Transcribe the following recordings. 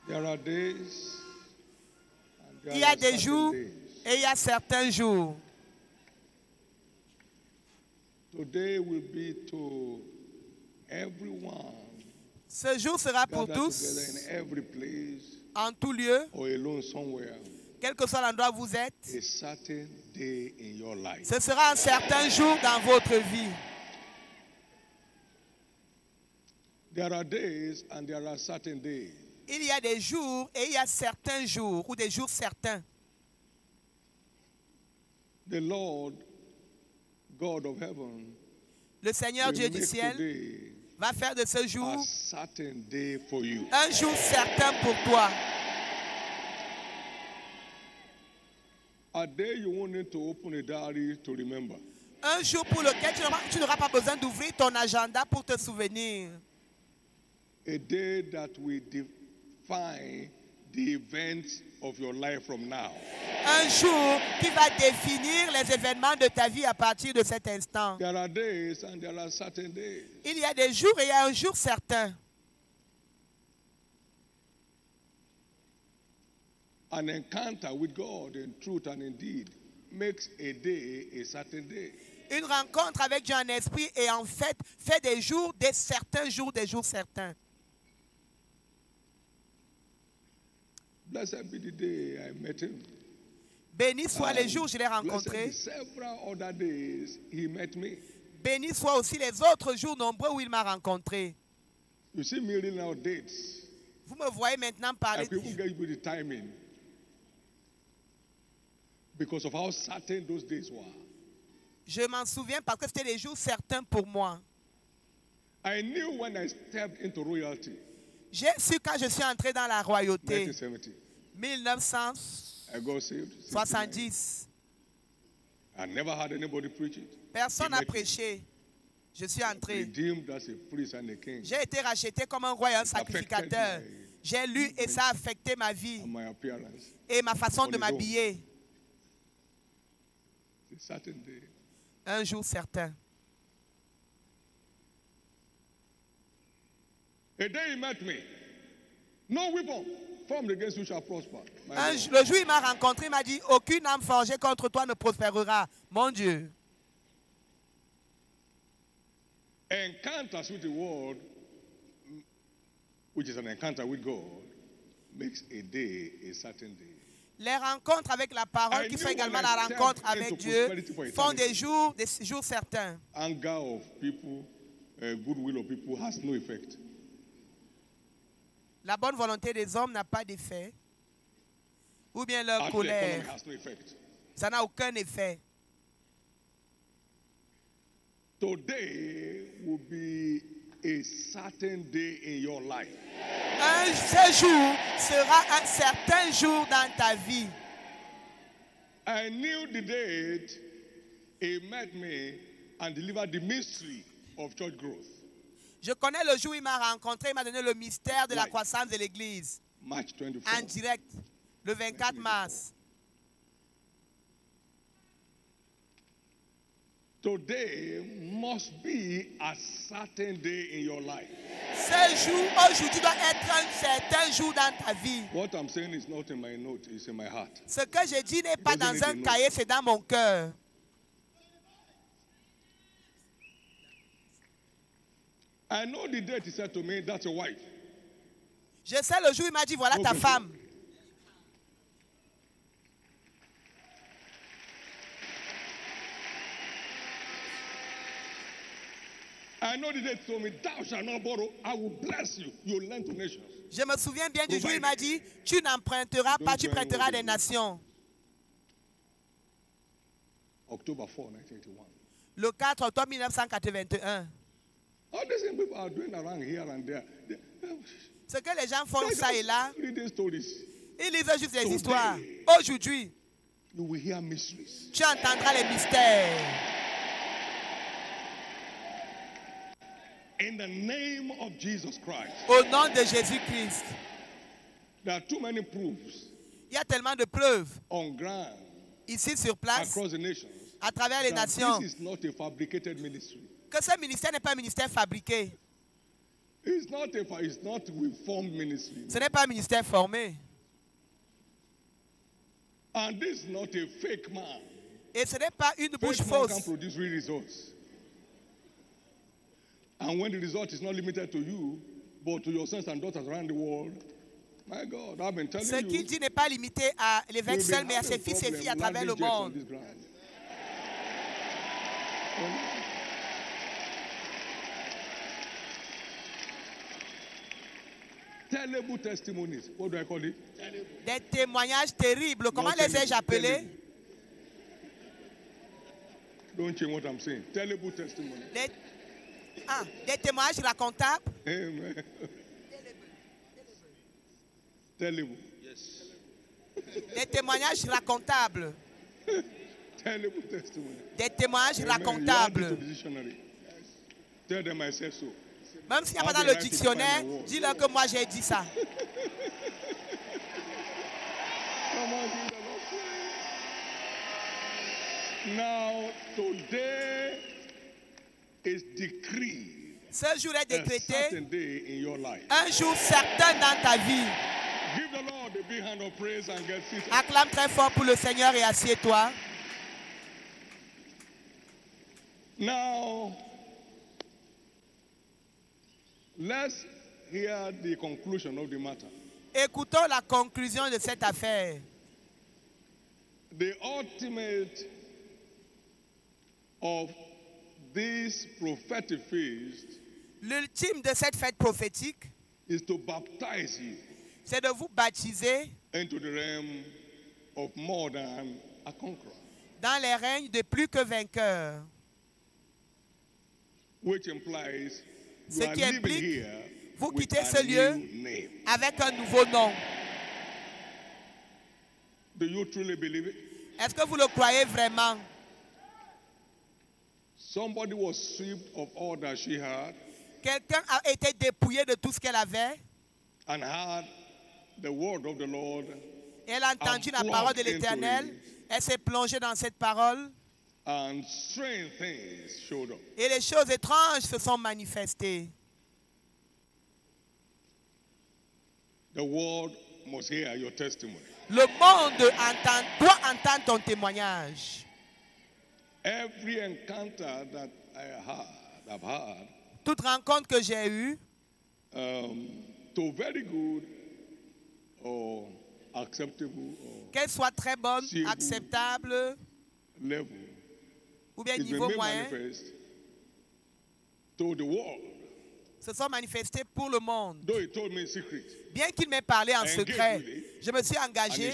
There are days and there Il y a are des certain jours days. et il y a certains jours. Today will be to everyone Ce jour sera pour gathered together tous, in every place en tout lieu, or alone somewhere. quel que soit l'endroit où vous êtes. A certain day in your life. Ce sera un certain jour dans votre vie. There are days and there are certain days. Il y a des jours et il y a certains jours ou des jours certains. The Lord, God of heaven, Le Seigneur will Dieu du make ciel today va faire de ce a jour certain day for you. un jour certain pour toi. A day you won't need to open a diary to remember. Un jour pour lequel tu n'auras pas besoin d'ouvrir ton agenda pour te souvenir. A day that will define the events of your life from now. Un jour qui va définir les événements de ta vie à partir de cet instant. There are days and there are certain days. Il y a des jours et il y a un jour certain. An encounter with God in truth and in deed makes a day a certain day. Une rencontre avec Dieu en esprit et en fait fait des jours certains. Blessed be the day I met him. Béni soit les jours où je l'ai Blessed rencontré. be several other days he met me. Béni soit aussi les autres jours nombreux où il m'a rencontré. You see me reading out dates. Vous me voyez maintenant parler. And people give you the timing because of how certain those days were. Je m'en souviens parce que c'était des jours certains pour moi. I knew when I stepped into royalty. J'ai su quand je suis entré dans la royauté. 1970. 1970. I got saved. 69. I never had anybody preach it. Personne n'a prêché. Je suis entré. Redeemed as a priest and a king. J'ai été racheté comme un roi et un sacrificateur. J'ai lu et ça a affecté ma vie And my appearance. et ma façon de m'habiller. It's a certain day. Un jour certain. A day he met me. No weapon formed against you shall prosper. Le jour où il m'a rencontré, il m'a dit, aucune âme forgée contre toi ne prospérera. Mon Dieu. Encounters with the world, which is an encounter with God, makes a day a certain day. Les rencontres avec la parole, qui sont également la rencontre avec Dieu, font des jours certains. Anger of people, goodwill of people has no effect. La bonne volonté des hommes n'a pas d'effet. Ou bien leur colère. Ça n'a aucun effet. Today will be a certain day in your life. Ce jour sera un certain jour dans ta vie. I knew the date he met me and delivered the mystery of church growth. Je connais le jour où il m'a rencontré, il m'a donné le mystère de la croissance de l'Église. March 24. En direct, le 24 mars. Today must be a certain day in your life. Ce jour, aujourd'hui, doit être un certain jour dans ta vie. What I'm saying is not in my note, it's in my heart. Ce que je dis n'est pas dans un cahier, c'est dans mon cœur. I know the date he said to me, that's your wife. Je sais le jour où il m'a dit, voilà ta femme. I know the date he told me, thou shalt not borrow, I will bless you. You will lend to nations. Je me souviens bien du jour où il m'a dit, tu n'emprunteras pas, tu prêteras des nations. October 4, 1981. Le 4 octobre 1981. All these things people are doing around here and there. Ce que les gens font ça et là, Reading stories. ils lisent juste des histoires. Aujourd'hui, You will hear mysteries. tu entendras les mystères. In the name of Jesus Christ. Au nom de Jésus-Christ. There are too many proofs. Il y a tellement de preuves On ground. ici sur place, Across the nations. à travers les nations, This is not a fabricated ministry. que ce ministère n'est pas un ministère fabriqué. It It's not with formed ministry. Ce n'est pas un ministère formé. And this is not a fake man. Et ce n'est pas une bouche Fake man fausse. can produce real results. And when the result is not limited to you, but to your sons and daughters around the world, my God, I've been telling you. Ce qu'il dit n'est pas limité à l'évêque seul, mais à ses fils et filles à travers le monde. Terrible testimonies. What do I call it? Des témoignages terribles. Comment les ai-je appelés? Don't change what I'm saying. Terrible testimonies. Des témoignages racontables. Amen. Terrible. Yes. Des témoignages racontables. Terrible testimony. Des témoignages Amen. racontables. Tell them I said so. Même s'il n'y a pas dans le dictionnaire, dis-leur que moi j'ai dit ça. Now, today is decreed. Ce jour est décrété Un jour certain dans ta vie. Give the Lord a big hand of praise and get seated. Acclame très fort pour le Seigneur et assieds-toi. Now, let's hear the conclusion of the matter. Écoutons la conclusion de cette affaire. The ultimate of this prophetic feast, l'ultime de cette fête prophétique, is to baptize you, c'est de vous baptiser into the realm of more than a conqueror, dans les règnes de plus que vainqueurs. Which implies ce qui implique vous with quittez ce lieu avec un nouveau nom. Do you truly believe it? Est-ce que vous le croyez vraiment? Somebody was stripped of all that she had. Quelqu'un a été dépouillé de tout ce qu'elle avait. And had the word of the Lord. Et elle a entendu la parole de l'Éternel. Elle s'est plongée dans cette parole. And strange things showed up. Et les choses étranges se sont manifestées. The world must hear your testimony. Le monde doit entendre ton témoignage. Every encounter that I've had, toute rencontre que j'ai eue, to very good or acceptable, qu'elle soit très bonne, acceptable, level, ou bien niveau moyen, to the world, se sont manifestées pour le monde. Though he told me in secret, bien qu'il m'ait parlé en secret, je me suis engagé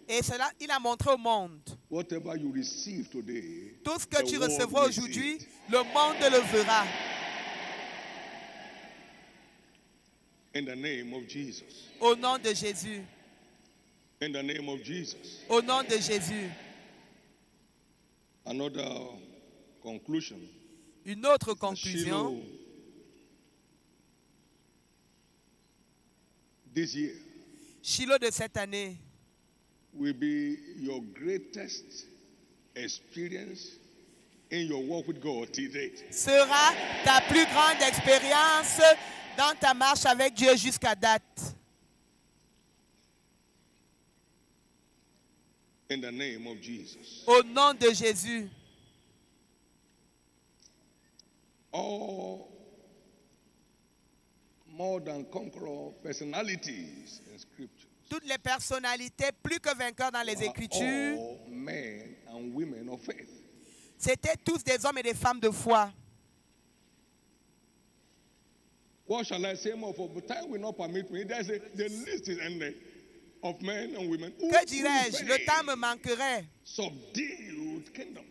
et cela, il a montré au monde. Whatever you receive today, tout ce que tu recevras aujourd'hui, le monde le verra. In the name of Jesus. Au nom de Jésus. In the name of Jesus. Au nom de Jésus. Another conclusion. Une autre conclusion. This year. Shiloh de cette année. Will be your greatest experience in your walk with God to date. Sera ta plus grande expérience dans ta marche avec Dieu jusqu'à date. In the name of Jesus. Au nom de Jésus. All more than conqueror personalities in Scripture. Toutes les personnalités plus que vainqueurs dans les Écritures, men and women of faith. C'étaient tous des hommes et des femmes de foi. What shall I say more for? But time will not permit me. The list is ended of men and women. Que dirais-je? Le temps me manquerait. Subdued kingdoms.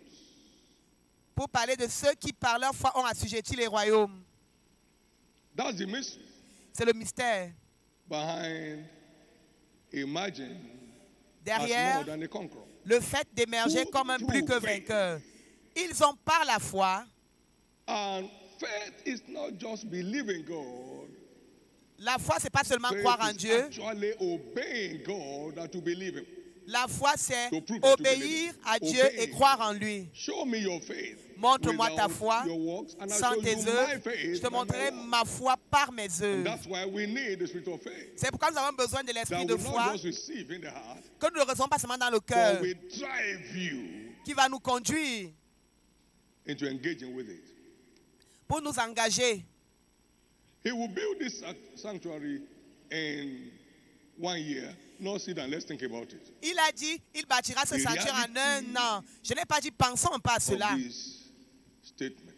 Pour parler de ceux qui, par leur foi, ont assujetti les royaumes. That's the mystery. C'est le mystère. Behind emerging derrière as more than a conqueror. Le fait d'émerger comme un plus que vainqueur. Ils ont par la foi. And faith is not just believing God. La foi, c'est pas seulement croire en Dieu. Actually obeying God to believe Him. La foi, c'est To prove that you obéir believe. à Dieu Obey. et croire en lui. Show me your faith. Montre-moi ta without foi your works, and I'll sans show tes you œuvres. my faith Je te by my montrerai works. ma foi par mes And œuvres. that's why we need the spirit of faith. C'est pourquoi nous avons besoin de l'esprit That de will not foi just receive in the heart, que nous ne recevons pas seulement dans le cœur, but will drive you qui va nous conduire into engaging with it. pour nous engager. He will build this sanctuary in 1 year. No, sit down, let's think about it. Il a dit, il bâtira ce The sanctuaire en un reality an. Je n'ai pas dit, pensons pas à cela. Of this statement.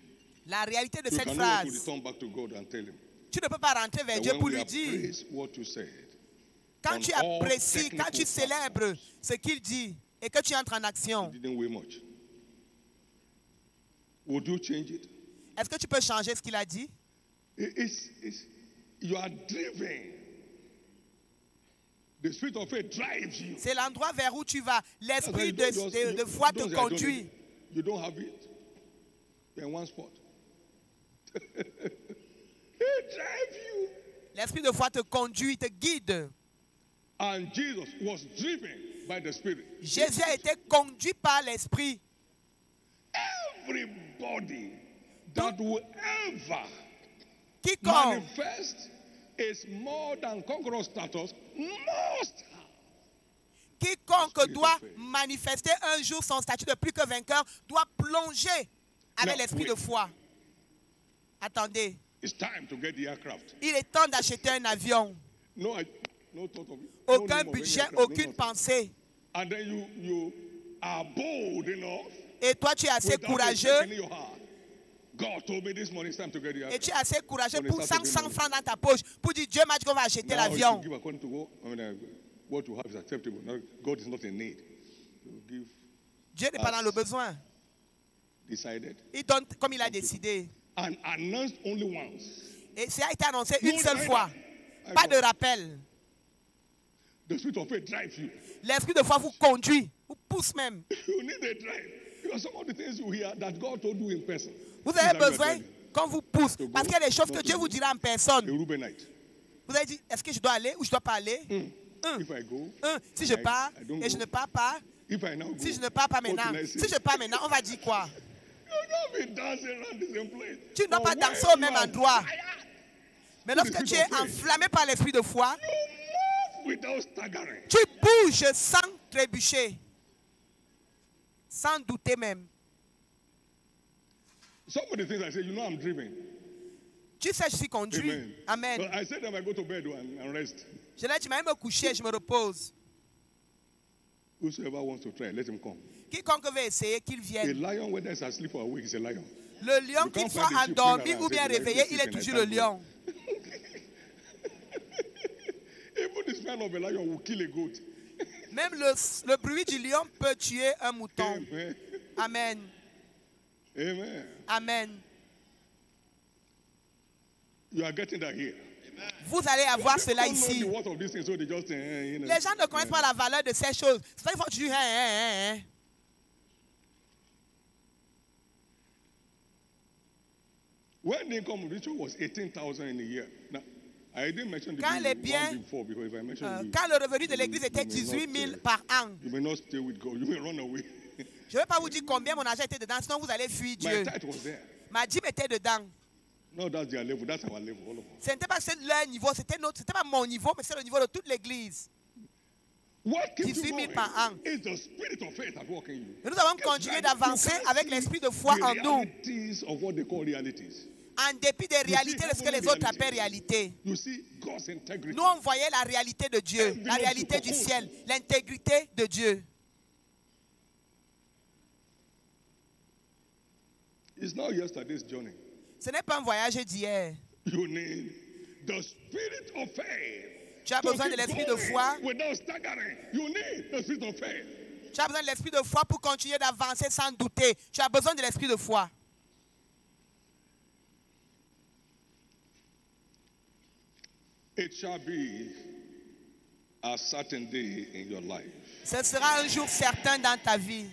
La réalité de You cette cannot phrase, return back to God and tell him tu ne peux pas rentrer vers that Dieu when pour we lui dire, appraise what you said, quand on tu all apprécies, quand tu technical célèbres ce qu'il dit et que tu entres en action, it didn't weigh much. Would you change it? est-ce que tu peux changer ce qu'il a dit? You are driven. The spirit of faith drives you. C'est l'endroit vers où tu vas. That's why L'esprit you don't just- de foi te don't say, I don't conduit. need it. You don't have it. You're in one spot. He drives you. L'esprit de foi te conduit, te guide. And Jesus was driven by the Spirit. Jésus a été conduit par l'esprit. Everybody that will ever Quiconque, manifest is more than conqueror status must have. quiconque doit manifester un jour son statut de plus que vainqueur doit plonger avec No, l'esprit wait. de foi. Attendez, It's time to get the aircraft. il est temps d'acheter un avion. No thought of it. No Aucun name of any budget, aircraft, no aucune nothing. pensée. And then you are bold enough. Et toi, tu es assez without a courageux. second in your heart. God told me this morning it's time to get the Et aircraft. tu es assez courageux On est pour Saturday 100 morning. francs dans ta poche pour dire Dieu m'a dit qu'on va acheter Now you l'avion. should give according to what you have is acceptable. Now, God is not in need. You give Dieu n'est pas dans le besoin. decided Il donne comme il a décidé. and announced only once. Et ça a été annoncé No une seule reminder. fois. I Pas know. de rappel. The spirit of faith drives you. L'esprit de foi vous conduit, vous pousse même. You need a drive. Because some of the things you hear that God told you in person. Vous these avez are your besoin driving. qu'on vous pousse. To go, Parce qu'il y a des choses not que to Dieu go. vous dira en A personne. Reubenite. Vous avez dit, est-ce que je dois aller ou je ne dois pas aller? If I go, Si je pars I don't et je go. ne pars pas, If I now go, si je ne pars pas what maintenant, will I say? si je pars maintenant, on va dire quoi? You don't be dancing around the same place. Tu ne dois But pas when danser au même you are endroit. fired, Mais lorsque tu es enflammé par l'esprit de foi, you move without staggering. tu bouges sans trébucher, sans douter même. Some of the things I say, you know I'm driven. Tu sais, je suis conduit. Amen. Amen. But I said them I go to bed and rest. Je l'ai dit, mais me coucher, je me repose. Whosoever wants to try, let him come. Quiconque veut essayer, qu'il A vienne. lion, whether it's asleep or awake, is a lion. Le lion, You qu'il can't soit find the sheep endormi running ou around bien and say, réveillé, "Where is il the est sheep?" toujours And I le can't lion. Even the smell of a lion will kill a goat. Même le bruit du lion peut tuer un mouton. Amen. Amen. Amen. Amen. You are getting that here. Vous allez avoir cela People don't ici. know the worth of these things, so they just, you know. Les gens ne connaissent pas la valeur de ces choses. C'est ça qu'il faut que tu dis, hein. When the income of the church was 18,000 in a year. Now, I didn't mention the Quand bill les biens, one before, because if I mention the bill, Quand le revenu de l'église était you may 18 000 not, par an, you may not stay with God. You may run away. je ne vais pas vous dire combien mon argent était dedans, sinon vous allez fuir My Dieu. tithe was there. Ma dîme était dedans. No, that's their level. That's our level, all of us. Ce n'était pas leur niveau, c'était pas mon niveau, mais c'est le niveau de toute l'église. What keeps 18 you 000 going par an. is the spirit of faith at work in you. Et nous avons Guess continué that d'avancer you can't avec see l'esprit de foi the en nous, realities of what they call realities. en dépit des réalités de ce que les autres appellent réalité. You see God's integrity. Nous, on voyait la réalité de Dieu, la réalité du ciel, l'intégrité de Dieu. It's not yesterday's journey. Ce n'est pas un voyage d'hier. You need the spirit of faith. Tu as to besoin de keep l'esprit de going foi. without staggering. You need the spirit of faith. Tu as besoin de l'esprit de foi pour continuer d'avancer sans douter. Tu as besoin de l'esprit de foi. It shall be a certain day in your life. Ce sera un jour certain dans ta vie.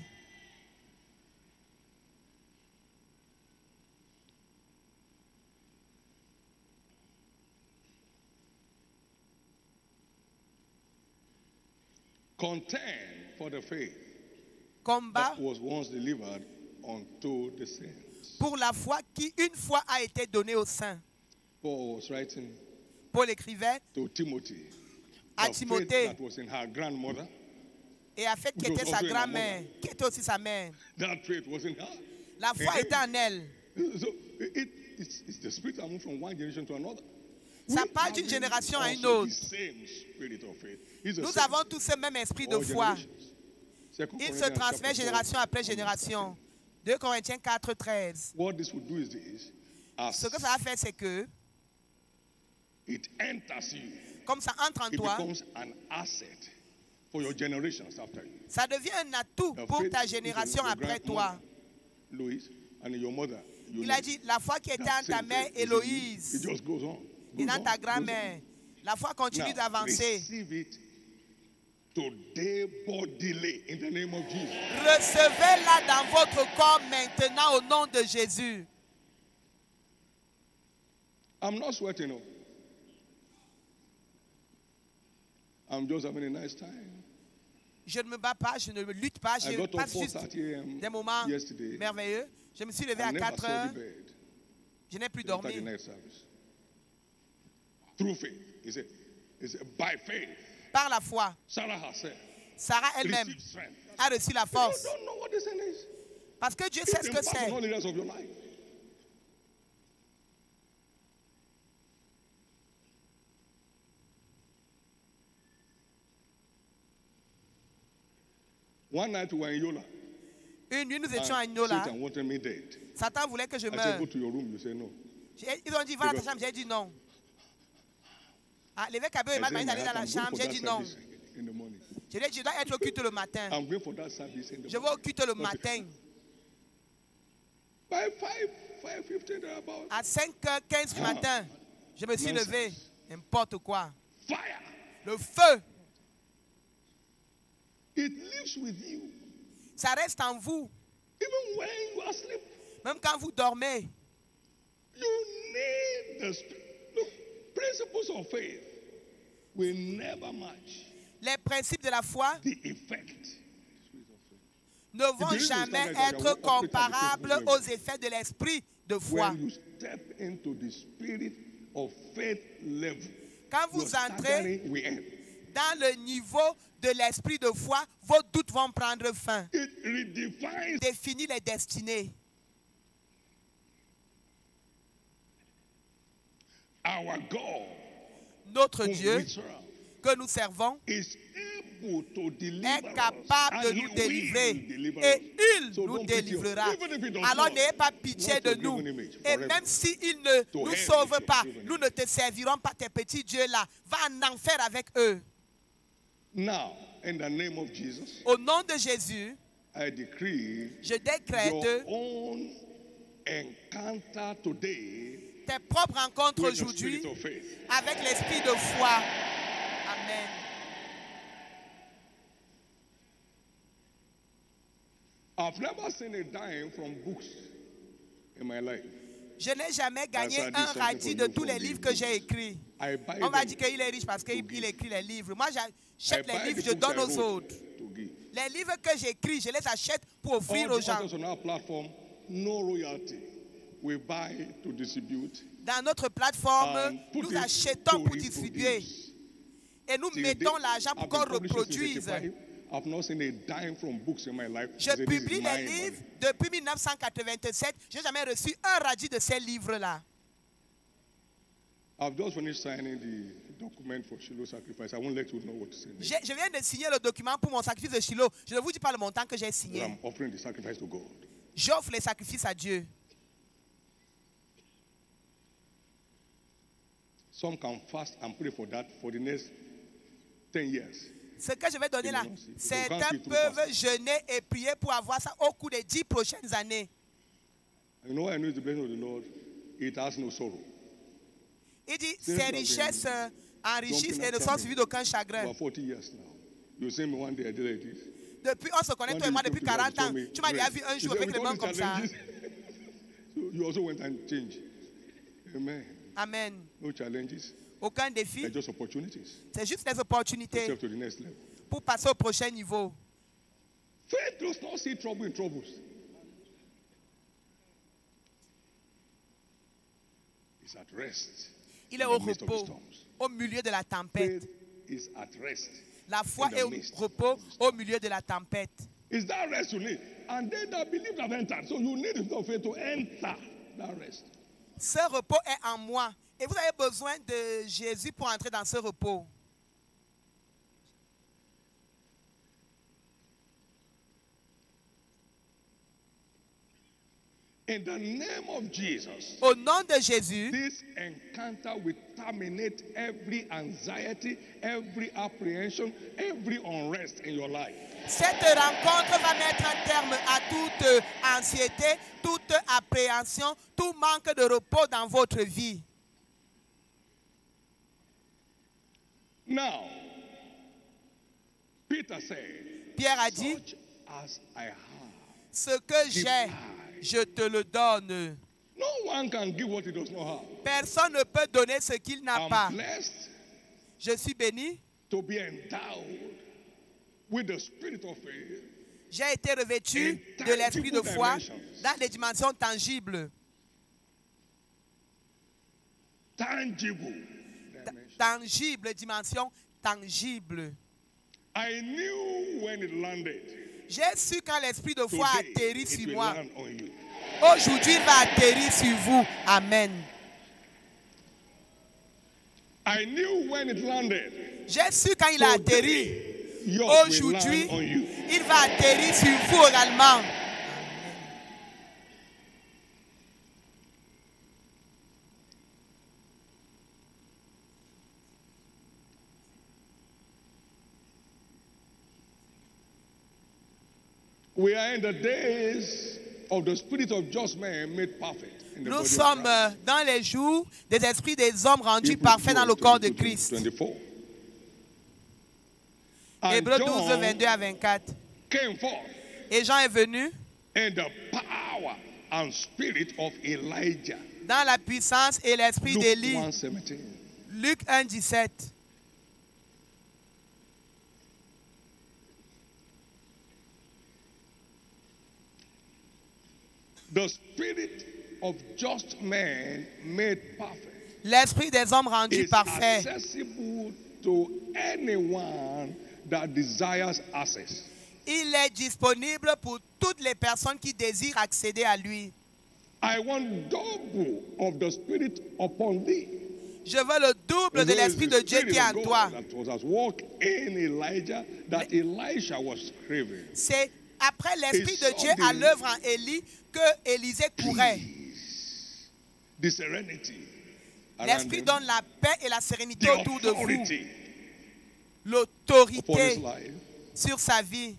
Contend for the faith Combat that was once delivered unto the saints. pour la foi qui une fois a été donnée aux saints. Paul was writing Paul écrivait to Timothy, à the faith Timothée that was in her grandmother, et à fait qui était sa grand-mère, qui était aussi sa mère. that faith was in her. La foi était en elle. So it's the spirit that moves from one generation to another. Ça parle d'une génération à une autre. Nous Nous avons tous ce même esprit de foi. Il se transmet génération après génération. 2 Corinthiens 4, 13. Ce que ça va faire, c'est que comme ça entre en toi, ça devient un atout pour ta génération après toi. Il a dit, la foi qui était en ta mère Héloïse et dans ta grand-mère, la foi continue d'avancer. Recevez-la dans votre corps maintenant au nom de Jésus. I'm not sweating. No. I'm just having a nice time. Je ne me bats pas, je ne me lutte pas, je passe juste des moments merveilleux. Je me suis levé à 4 heures. Je n'ai plus dormi. Through faith. It's by faith. Par la foi. Sarah elle-même a reçu la force. Parce que Dieu sait ce que c'est. One night we were in Yola. Une nuit, nous étions à Yola. Satan voulait que je meure. Ils ont dit, va dans ta chambre. J'ai dit non. Ah, l'évêque Abel m'a dit d'aller dans la chambre. J'ai dit non. Je lui ai dit, je dois être au culte le matin. Je vais au culte le matin. À 5h15 du matin, je me suis levé. N'importe quoi. Le feu. It lives with you. Ça reste en vous. Even when you are asleep. Même quand vous dormez. You need the look, principles of faith will never match. Les principes de la foi the effect ne vont jamais être comparables aux effets de l'esprit de foi. When you step into the spirit of faith level, quand vous entrez dans le niveau de l'esprit de foi, vos doutes vont prendre fin. Définit les destinées. Our God, notre Dieu que nous servons est capable de nous délivrer et il nous délivrera. Alors n'ayez pas pitié de nous. Et même s'il ne nous sauve pas, nous ne te servirons pas, tes petits dieux là. Va en enfer avec eux. Now, in the name of Jesus, au nom de Jésus, I decree je décrète your own encounter today tes propres rencontres aujourd'hui avec l'esprit de foi. Amen. I've never seen a dime from books in my life. Je n'ai jamais gagné un radis de tous les livres que j'ai écrits. On va dire qu'il est riche parce qu'il écrit les livres. Moi, j'achète les livres, je donne aux autres. Les livres que j'écris, je les achète pour offrir aux gens. Dans notre plateforme, nous achetons pour distribuer. Et nous mettons l'argent pour qu'on reproduise. Je publie les livres depuis 1987. Je n'ai jamais reçu un radis de ces livres-là. Je viens de signer le document pour mon sacrifice de Shiloh. Je ne vous dis pas le montant que j'ai signé. J'offre les sacrifices à Dieu. Some can fast and pray for that for the next 10 years. Ce que je vais donner là, certains peuvent jeûner et prier pour avoir ça au cours des 10 prochaines années. You know, I know the blessing of the Lord, it has no sorrow. Il dit, ces richesses enrichissent et ne sont suivies d'aucun chagrin. Depuis, on se connaît toi et moi depuis 40 ans. Tu m'as déjà vu un jour avec les mains comme ça. You also went and changed. Amen. Amen. No challenges. Aucun défi. Just opportunities. C'est juste des opportunités to the next level. pour passer au prochain niveau. Faith does not see trouble in troubles. It's at rest. Il est au repos, au milieu de la tempête. Faith is at rest. La foi est au repos, au milieu de la tempête. It's that rest you need. And they that believe have entered. So you need the faith to enter that rest. Ce repos est en moi. Et vous avez besoin de Jésus pour entrer dans ce repos. In the name of Jesus, au nom de Jésus, this encounter will terminate every anxiety, every apprehension, every unrest in your life. Cette rencontre va mettre un terme à toute anxiété, toute appréhension, tout manque de repos dans votre vie. Now, Peter said, Pierre a dit, such as I have, ce que j'ai, je te le donne. No one can give what he does not have. Personne ne peut donner ce qu'il n'a pas. Blessed je suis béni to be endowed with the spirit of faith. J'ai été revêtu de l'esprit de foi dans les dimensions tangibles. Tangible, dimension tangible. I knew when it landed. J'ai su quand l'esprit de foi atterrit sur moi. Aujourd'hui, il va atterrir sur vous. Amen. I knew when it landed. J'ai su quand il a atterri. Aujourd'hui, il va atterrir sur vous également. We are in the days of the spirit of just men made perfect. Nous sommes dans les jours des esprits des hommes rendus parfaits dans le corps de Christ. Hébreux 12, 22 à 24. Et Jean est venu dans la puissance et l'esprit d'Élie. Luc 1, 17. The spirit of just men made perfect. L'esprit des hommes rendus parfaits. Accessible to anyone that desires access. Il est disponible pour toutes les personnes qui désirent accéder à lui. I want double of the spirit upon thee. Je veux le double de l'esprit de Dieu qui est en toi. C'est après l'esprit de Dieu à l'œuvre en Élie que Élisée courait. L'esprit donne la paix et la sérénité autour de vous. L'autorité sur sa vie.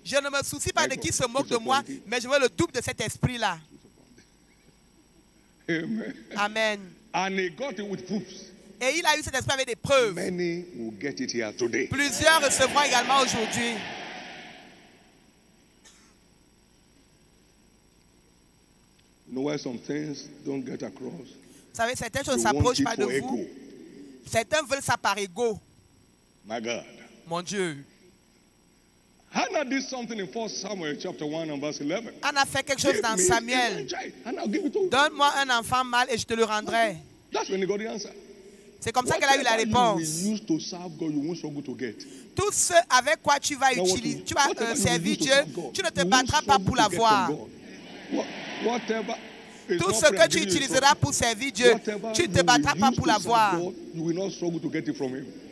Je ne me soucie pas de qui se moque de moi, mais je veux le double de cet esprit-là. Amen. Et il a eu cet esprit avec des preuves. Plusieurs recevront également aujourd'hui. Vous savez, certaines choses ne s'approchent pas de vous. Certains veulent ça par ego. Mon Dieu. Hannah did something in 1 Samuel chapter 1 and verse 11. Anna fait quelque chose dans Samuel. Donne-moi un enfant mâle et je te le rendrai. C'est comme ça qu'elle a eu la réponse. Tout ce avec quoi tu vas utiliser, tu vas servir Dieu, tu ne te battras pas pour l'avoir. Tout ce que tu utiliseras pour servir Dieu, tu ne te battras pas pour l'avoir.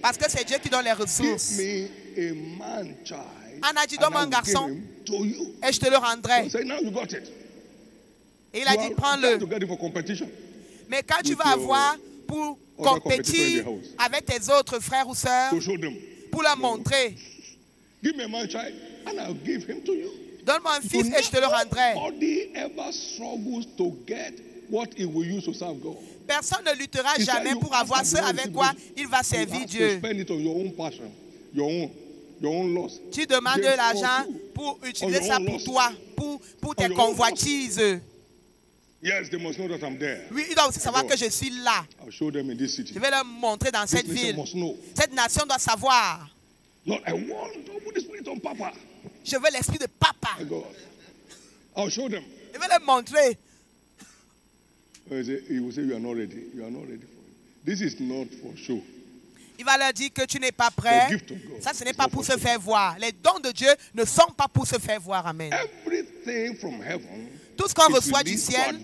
Parce que c'est Dieu qui donne les ressources. Anna dit, donne-moi un garçon et je te le rendrai. Et il a dit, prends-le. Mais quand tu vas avoir pour compétir avec tes autres frères ou sœurs, pour leur montrer, donne-moi un fils et je te le rendrai. Personne ne luttera jamais pour avoir ce avec quoi il va servir Dieu. Tu demandes de l'argent pour utiliser ça pour toi, pour tes convoitises. Oui, il doit aussi savoir que je suis là. Je vais leur montrer dans cette ville. Cette nation doit savoir. Lord, I want to put the spirit on Papa. Je veux l'esprit de papa. I'll show them. Je vais leur montrer. He will say, you are not ready. You are not ready for it. This is not for show. Il va leur dire que tu n'es pas prêt. Ça, ce n'est pas pour se faire voir. Les dons de Dieu ne sont pas pour se faire voir. Amen. Everything from heaven, tout ce qu'on reçoit du ciel,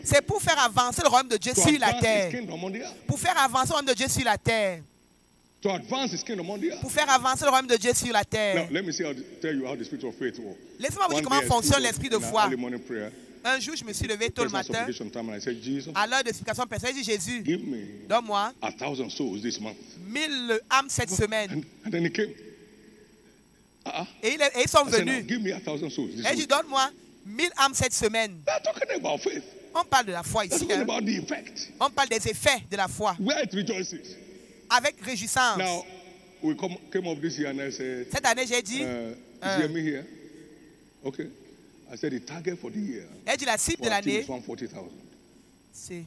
c'est pour faire avancer le royaume de Dieu sur la terre. Pour faire avancer le royaume de Dieu sur la terre. Pour faire avancer le royaume de Dieu sur la terre. Laissez-moi vous dire comment fonctionne l'esprit de foi. Un jour, je me suis levé tôt le matin. À l'heure de supplication personnelle, j'ai dit, Jésus, donne-moi 1000 âmes cette semaine. Et ils sont venus. Et j'ai dit, donne-moi 1000 âmes cette semaine. On parle de la foi ici. Hein. On parle des effets de la foi. Avec réjouissance. Cette année, j'ai dit, I said the target for the year. Elle dit la cible de l'année, c'est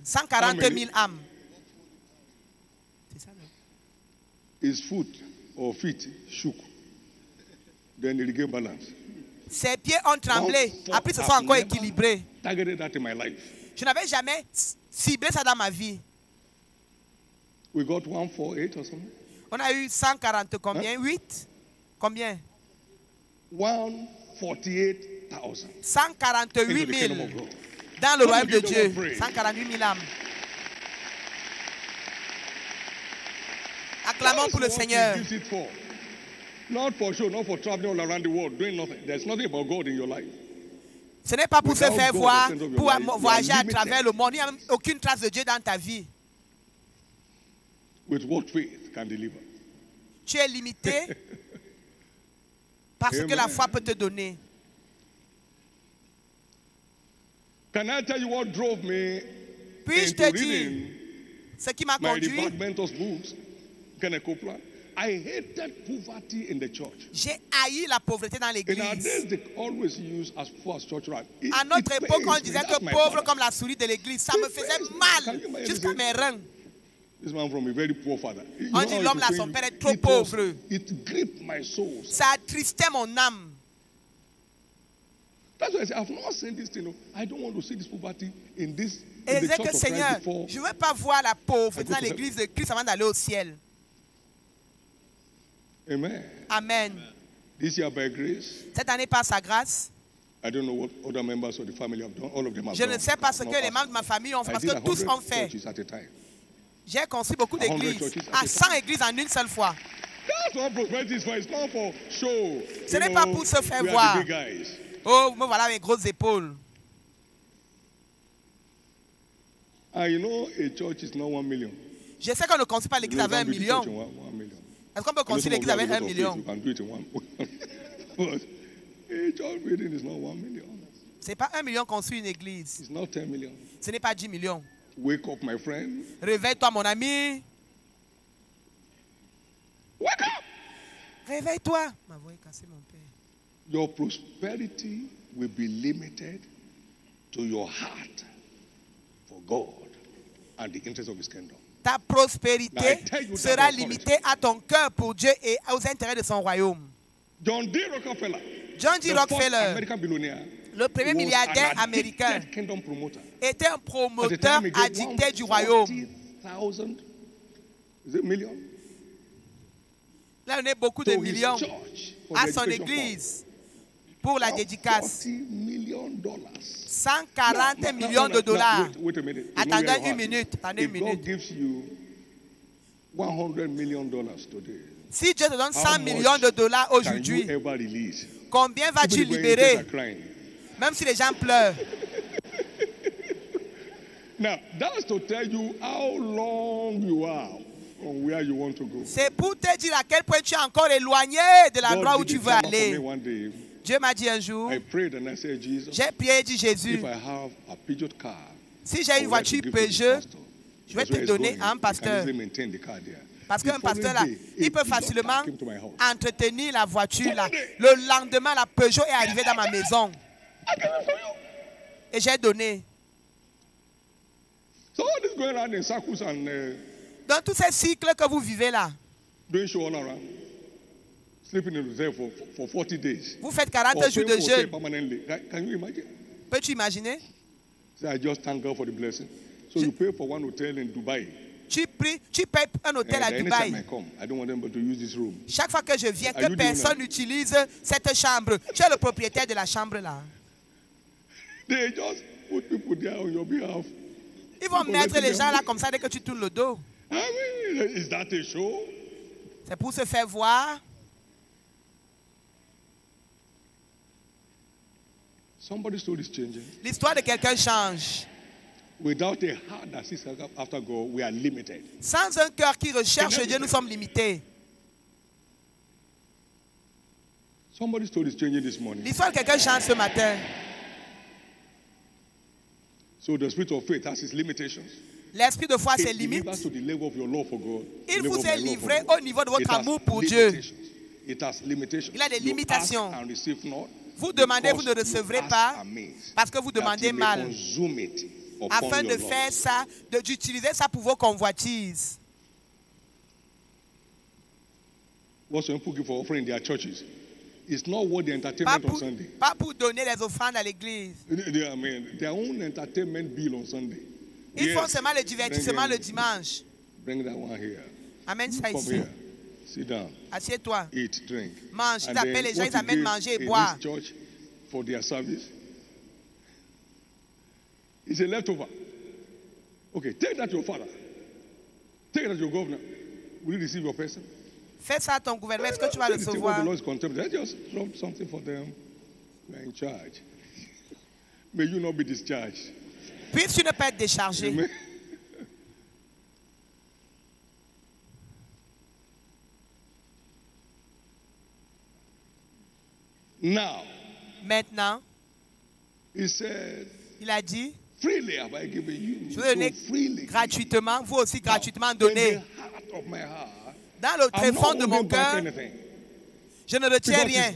140 000 âmes. C'est ça, non? His foot or feet shook. Then he regained balance. Ses pieds ont tremblé. Après, ils se sont encore équilibrés. Targeted that in my life. Je n'avais jamais ciblé ça dans ma vie. We got 148 or something. On a eu 140 combien? 8? Combien? 148,000. 148 000 dans le royaume de Dieu. 148 000 âmes. Acclamons pour le Seigneur. Not for show, not for traveling all around the world, doing nothing. There's nothing about God in your life. Ce n'est pas pour se faire voir, pour voyager à travers le monde. Il n'y a aucune trace de Dieu dans ta vie. With what faith can deliver? Tu es limité parce que la foi peut te donner. Can I tell you what drove me Puis-je te dire ce qui m'a conduit? I hated poverty in the church. J'ai haï la pauvreté dans l'église. In our days, they always use as poor as church rat. À notre époque, on disait que pauvre comme la souris de l'église. Ça me faisait mal jusqu'à mes reins. This man from a very poor father. On dit l'homme là, son père est trop pauvre. It gripped my soul. Ça attristait mon âme. That's why I say, I've not seen this thing. I don't want to see this poverty in this. Et je disais que Seigneur, je ne veux pas voir la pauvreté dans l'église de Christ avant d'aller au ciel. Amen. Amen. This year by grace. Cette année par sa grâce. I don't know what other members of the family have done. All of them have je ne sais pas ce que les membres de ma famille ont fait parce que tous ont fait. J'ai construit beaucoup d'églises. À 100 églises en une seule fois. That's what prosperity is for. It's not for show. Ce n'est pas pour se faire voir. Oh, me voilà mes grosses épaules. You know, a church is not 1 million. Je sais qu'on ne construit pas l'église avec 1 million. Est-ce qu'on peut construire l'église avec 1 million? Ce n'est pas 1 million construire une église. Ce n'est pas 10 millions. Wake up, my friend. Réveille-toi, mon ami. Wake up! Réveille-toi. Ma voix est cassée, mon père. Your prosperity will be limited to your heart for God and the interest of His kingdom. Ta prospérité sera limitée à ton cœur pour Dieu et aux intérêts de son royaume. John D. Rockefeller, le premier milliardaire américain, était un promoteur addicté du royaume. Il a donné beaucoup de millions à son église pour la dédicace. 140 millions de dollars. Attendez une minute. Attendez une minute. Si Dieu te donne 100 millions de dollars aujourd'hui, combien vas-tu libérer? Même si les gens pleurent. C'est pour te dire à quel point tu es encore éloigné de l'endroit où tu veux aller. Dieu m'a dit un jour, j'ai prié et dit Jésus, si j'ai une voiture Peugeot, je vais te donner à un pasteur. Parce qu'un pasteur là, il peut facilement entretenir la voiture là. Le lendemain, la Peugeot est arrivée dans ma maison. Et j'ai donné. Dans tous ces cycles que vous vivez là, doing show all around, sleeping in the hotel for 40 days. Vous faites 40 jours de jeûne. Can you imagine? Peux-tu imaginer? So I just thank God for the blessing. So you pay for one hotel in Dubai. Tu payes un hôtel à Dubaï. I don't want them to use this room. Chaque fois que je viens, que personne n'utilise cette chambre. Tu es le propriétaire de la chambre là. They just put people there on your behalf. Ils vont mettre les gens là comme ça dès que tu tournes le dos. I mean, is that a show? C'est pour se faire voir. Somebody's story is changing. L'histoire de quelqu'un change. Without a heart that seeks after God, we are limited. Sans un cœur qui recherche Dieu, nous sommes limités. Somebody's story is changing this morning. L'histoire de quelqu'un change ce matin. So the spirit of faith has its limitations. L'esprit de foi a ses limites. Il vous est livré au niveau de votre amour pour Dieu. Il a des limitations. Vous demandez, vous ne recevrez pas parce que vous demandez mal. Afin de faire ça, d'utiliser ça pour vos convoitises. It's not what the entertainment on Sunday. Pas pour donner les offrandes à l'église. Their own entertainment bill on Sunday. Ils font seulement le divertissement le dimanche. Bring that one here. Amène ça ici. Here. Sit down. Assieds-toi. Eat, drink. Mange. Ils appellent les gens, ils amènent manger et boire. Church for their service. It's a leftover. Okay, take that to your father. Take that to your governor. Will you receive your person? Fais ça à ton gouvernement. Est-ce que tu vas le recevoir? Let's just drop something for them. We are in charge. May you not be discharged. Puisses-tu ne pas être déchargé. Amen. Now, maintenant, he said, il a dit, freely have I given you. Je vais donner gratuitement, vous aussi gratuitement donner. Dans le tréfonds de mon cœur, je ne retiens rien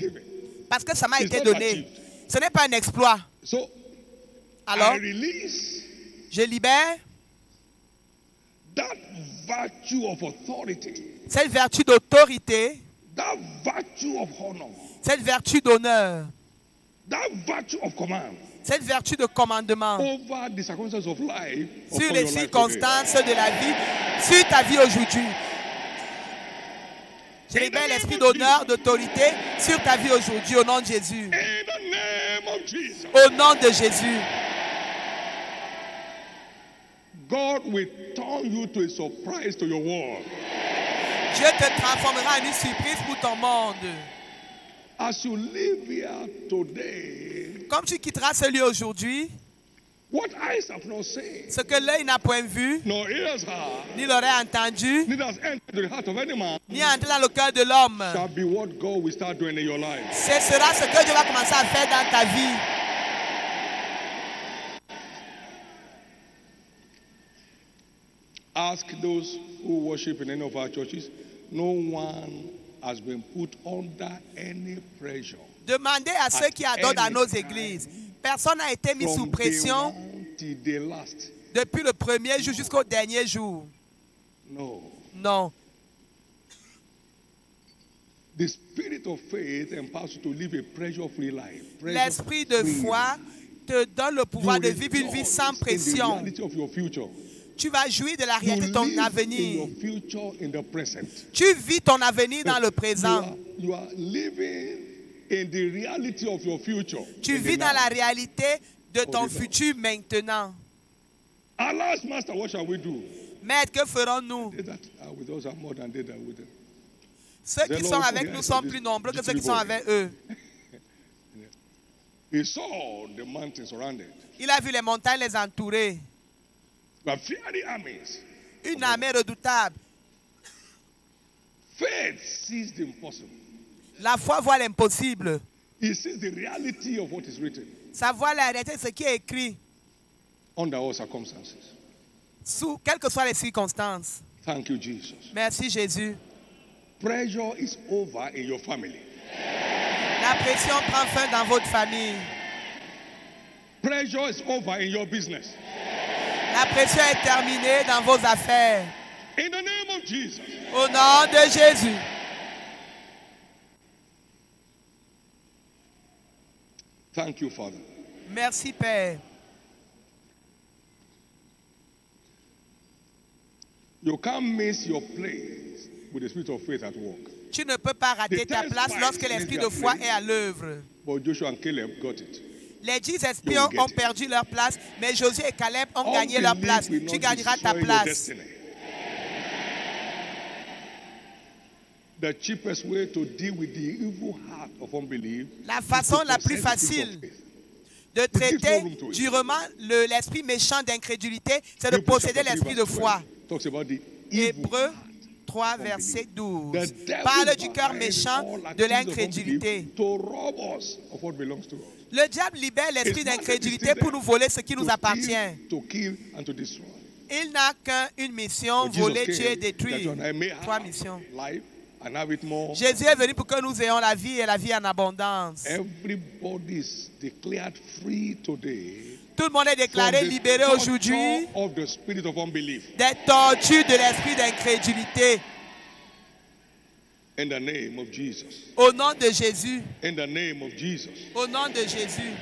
parce que ça m'a été donné. Ce n'est pas un exploit. Alors, je libère cette vertu d'autorité, cette vertu d'honneur, cette vertu de commandement sur les circonstances de la vie, sur ta vie aujourd'hui. Je libère l'esprit d'honneur, d'autorité sur ta vie aujourd'hui au nom de Jésus. Au nom de Jésus. God will turn you to a surprise to your world. Dieu te transformera en une surprise pour ton monde. As you live here today, comme tu quitteras ce lieu aujourd'hui, what eyes have not seen, ce que l'œil n'a point vu, nor ears heard, ni l'oreille entendu, neither has entered the heart of any man, ni entré dans le cœur de l'homme, shall be what God will start doing in your life. Ce sera ce que Dieu va commencer à faire dans ta vie. Ask those who worship in any of our churches. No one has been put under any pressure. Demandez à ceux qui adorent dans nos églises. Personne n'a été mis sous pression depuis le premier jour jusqu'au dernier jour. No. Non. The spirit of faith empowers you to live a pressure-free life. L'esprit de foi te donne le pouvoir de vivre une vie sans pression. Tu vas jouir de la réalité de ton avenir. Tu vis ton avenir dans le présent. Tu vis dans la réalité de ton futur maintenant. Maître, que ferons-nous? Ceux qui sont avec nous sont plus nombreux que ceux qui sont avec eux. Il a vu les montagnes les entourer. Une armée redoutable. La foi voit l'impossible. Ça voit la réalité de ce qui est écrit. Sous quelles que soient les circonstances. Thank you, Jesus. Merci Jésus. Pressure is over in your family. La pression prend fin dans votre famille. Pressure is over in your business. La pression est terminée dans vos affaires. In the name of Jesus. Au nom de Jésus. Thank you, Father. Merci, Père. You can't miss your place with the spirit of faith at work. Tu ne peux pas rater ta place lorsque l'esprit de foi est à l'œuvre. But Joshua and Caleb got it. Les 10 espions ont perdu leur place, mais Josué et Caleb ont gagné leur place. Tu gagneras ta place. The cheapest way to deal with the evil heart of unbelief, la façon la plus facile de traiter durement l'esprit méchant d'incrédulité, c'est de posséder l'esprit de foi. Hébreux 3, verset 12. Parle du cœur méchant de l'incrédulité. Le diable libère l'esprit d'incrédulité pour nous voler ce qui nous appartient. Il n'a qu'une mission, voler, tuer, détruire. 3 missions. Jésus est venu pour que nous ayons la vie et la vie en abondance. Tout le monde est déclaré libéré aujourd'hui des tortures de l'esprit d'incrédulité. Au nom de Jésus. Au nom de Jésus.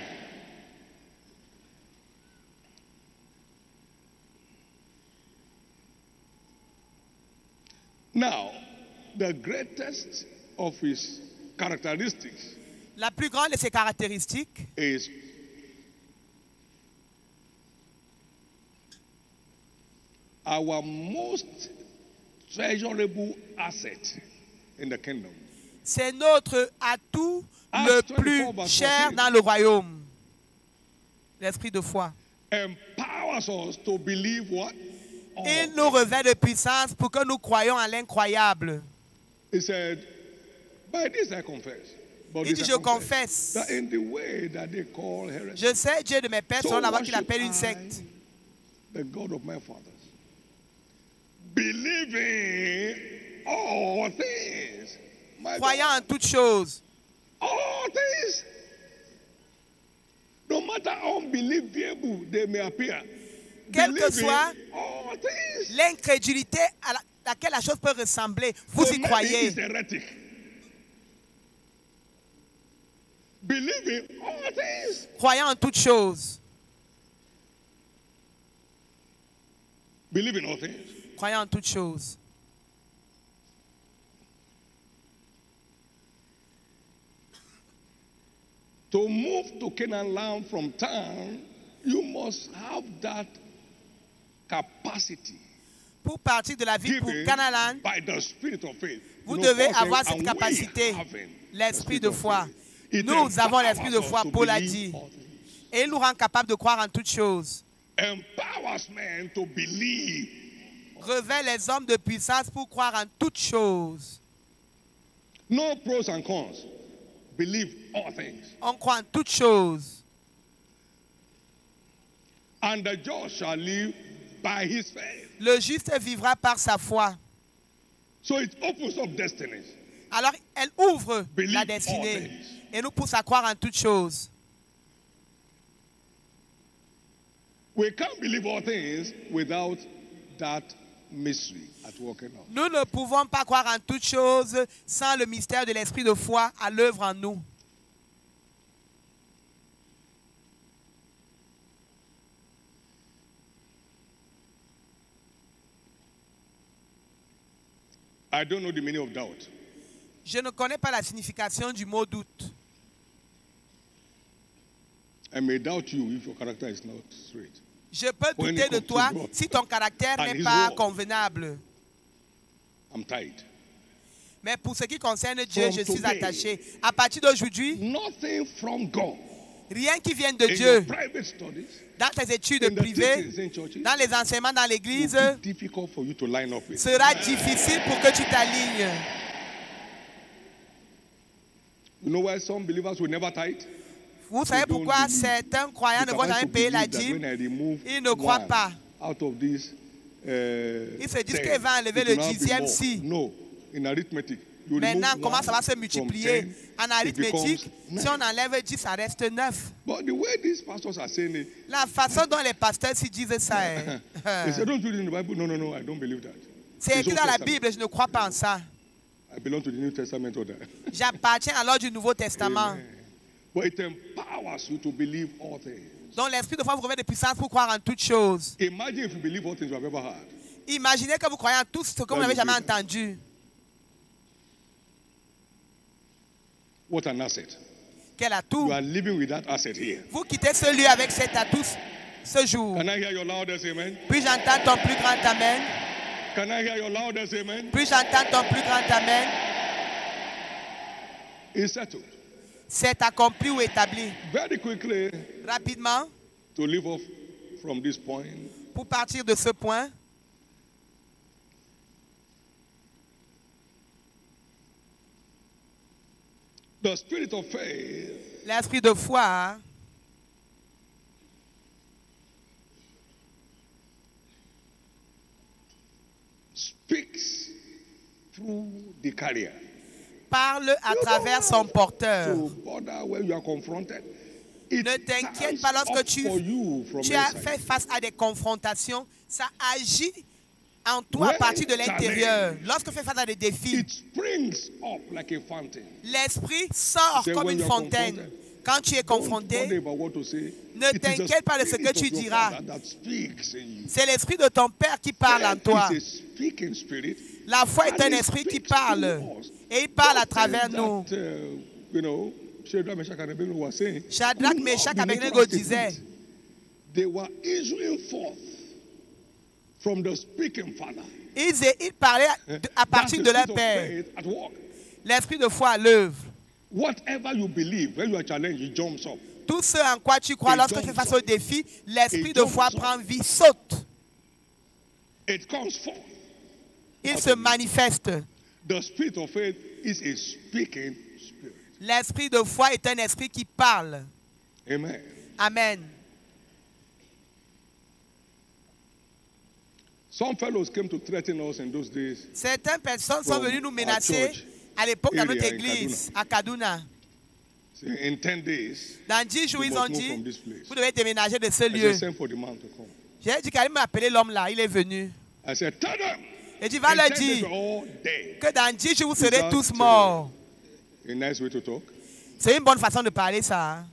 Now, the greatest of his characteristics, la plus grande de ses caractéristiques, is our most treasurable asset in the kingdom. C'est notre atout le plus cher dans le royaume. L'esprit de foi. Empowers us to believe what? Il nous revêt de puissance pour que nous croyions en l'incroyable. He said, by this I confess. Il dit, je confesse. That in the way that they call heresy, je sais Dieu de mes pères selon la voie qu'il appelle une secte. The God of my fathers. Believing all things. Croyant en toutes choses. All things. No matter how unbelievable they may appear. Quelle que soit l'incrédulité à laquelle la chose peut ressembler, vous y croyez. Croyant en toutes choses. Croyant en toutes choses. To move to Canaan land from town, you must have that capacity. Pour partir de la ville pour Canaan, vous devez avoir cette capacité, l'esprit de foi. Nous avons l'esprit de foi, Paul a dit. Et il nous rend capable de croire en toutes choses. Revêt les hommes de puissance pour croire en toutes choses. No pros and cons. Believe all things. On croit en toutes choses. And the just shall live by his faith. Le juste vivra par sa foi. So it opens up destinies. Alors, elle ouvre la destinée et nous pousse à croire en toutes choses. We can't believe all things without that mystery at work in us. Nous ne pouvons pas croire en toutes choses sans le mystère de l'esprit de foi à l'œuvre en nous. I don't know the meaning of doubt. Je ne connais pas la signification du mot doute. I may doubt you if your character is not straight. Je peux douter de toi si ton caractère n'est pas convenable. I'm tied. Mais pour ce qui concerne Dieu, je suis attaché. À partir d'aujourd'hui, nothing from God. Rien qui vienne de Dieu, dans tes études privées, dans les enseignements dans l'église, sera difficile pour que tu t'alignes. You know why some believers will never tithe? Vous savez pourquoi certains croyants ne vont jamais payer la dîme? Ils ne croient pas. Ils se disent qu'il va enlever le dixième si. No, in arithmetic. Maintenant, comment ça va se multiplier? En arithmétique, si on enlève 10, ça reste 9. La façon dont les pasteurs s'y disent ça est... C'est écrit dans la Bible, je ne crois pas en ça. I belong to the New Testament order. J'appartiens alors du Nouveau Testament. But it empowers you to believe all things. Donc l'esprit de foi vous revêt de puissance pour croire en toutes choses. Imagine if you believe all things you have ever heard. Imaginez que vous croyez en tout ce que vous n'avez jamais entendu. What an asset. Quel atout. You are living with that asset here. Vous quittez ce lieu avec cet atout ce jour. Can I hear your loudest amen? Puis j'entends ton plus grand amen. Can I hear your loudest amen? Puis j'entends ton plus grand amen. It's settled. C'est accompli ou établi. Very quickly. Rapidement. To live off from this point. Pour partir de ce point. The spirit of faith. L'esprit de foi. Speaks through the carrier. Parle à travers son porteur. Ne t'inquiète pas lorsque tu as fait face à des confrontations. Ça agit en toi à partir de l'intérieur. Lorsque tu fais face à des défis, l'esprit sort comme une fontaine. Quand tu es confronté, ne t'inquiète pas de ce que tu diras. C'est l'esprit de ton Père qui parle en toi. La foi est un esprit qui parle. Et il parle à travers nous. Shadrach, Meshach et Abednego disaient, ils parlaient à partir de leur Père. L'esprit de foi à l'œuvre. Tout ce en quoi tu crois lorsque tu fais face au défi, l'esprit de foi prend vie, saute. Il se manifeste. L'esprit de foi est un esprit qui parle. Amen. Amen. Certaines personnes sont venues nous menacer à l'époque dans notre église à Kaduna. Dans 10 jours, ils ont dit, vous devez déménager de ce lieu. J'ai dit qu'elle m'a appelé l'homme là, il est venu. Et dit, va leur dire que dans 10 jours, vous serez tous morts. C'est une bonne façon de parler ça.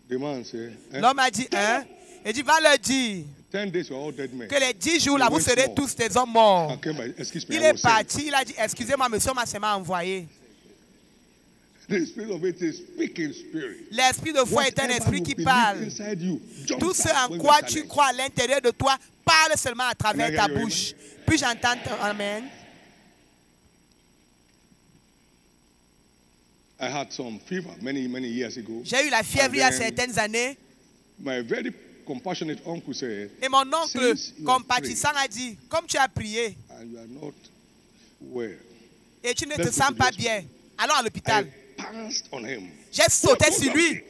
L'homme a dit, hein? Il dit, va leur dire que les 10 jours là, vous serez tous des hommes morts. Il est parti, il a dit, excusez-moi, monsieur, m'a envoyé. L'esprit de foi est un esprit qui parle. Tout ce en quoi tu crois à l'intérieur de toi, parle seulement à travers ta bouche. Puis j'entends ton amen. J'ai eu la fièvre il y a certaines années. Et mon oncle compatissant a dit, comme tu as prié et tu ne te sens pas bien, allons à l'hôpital. J'ai sauté sur lui.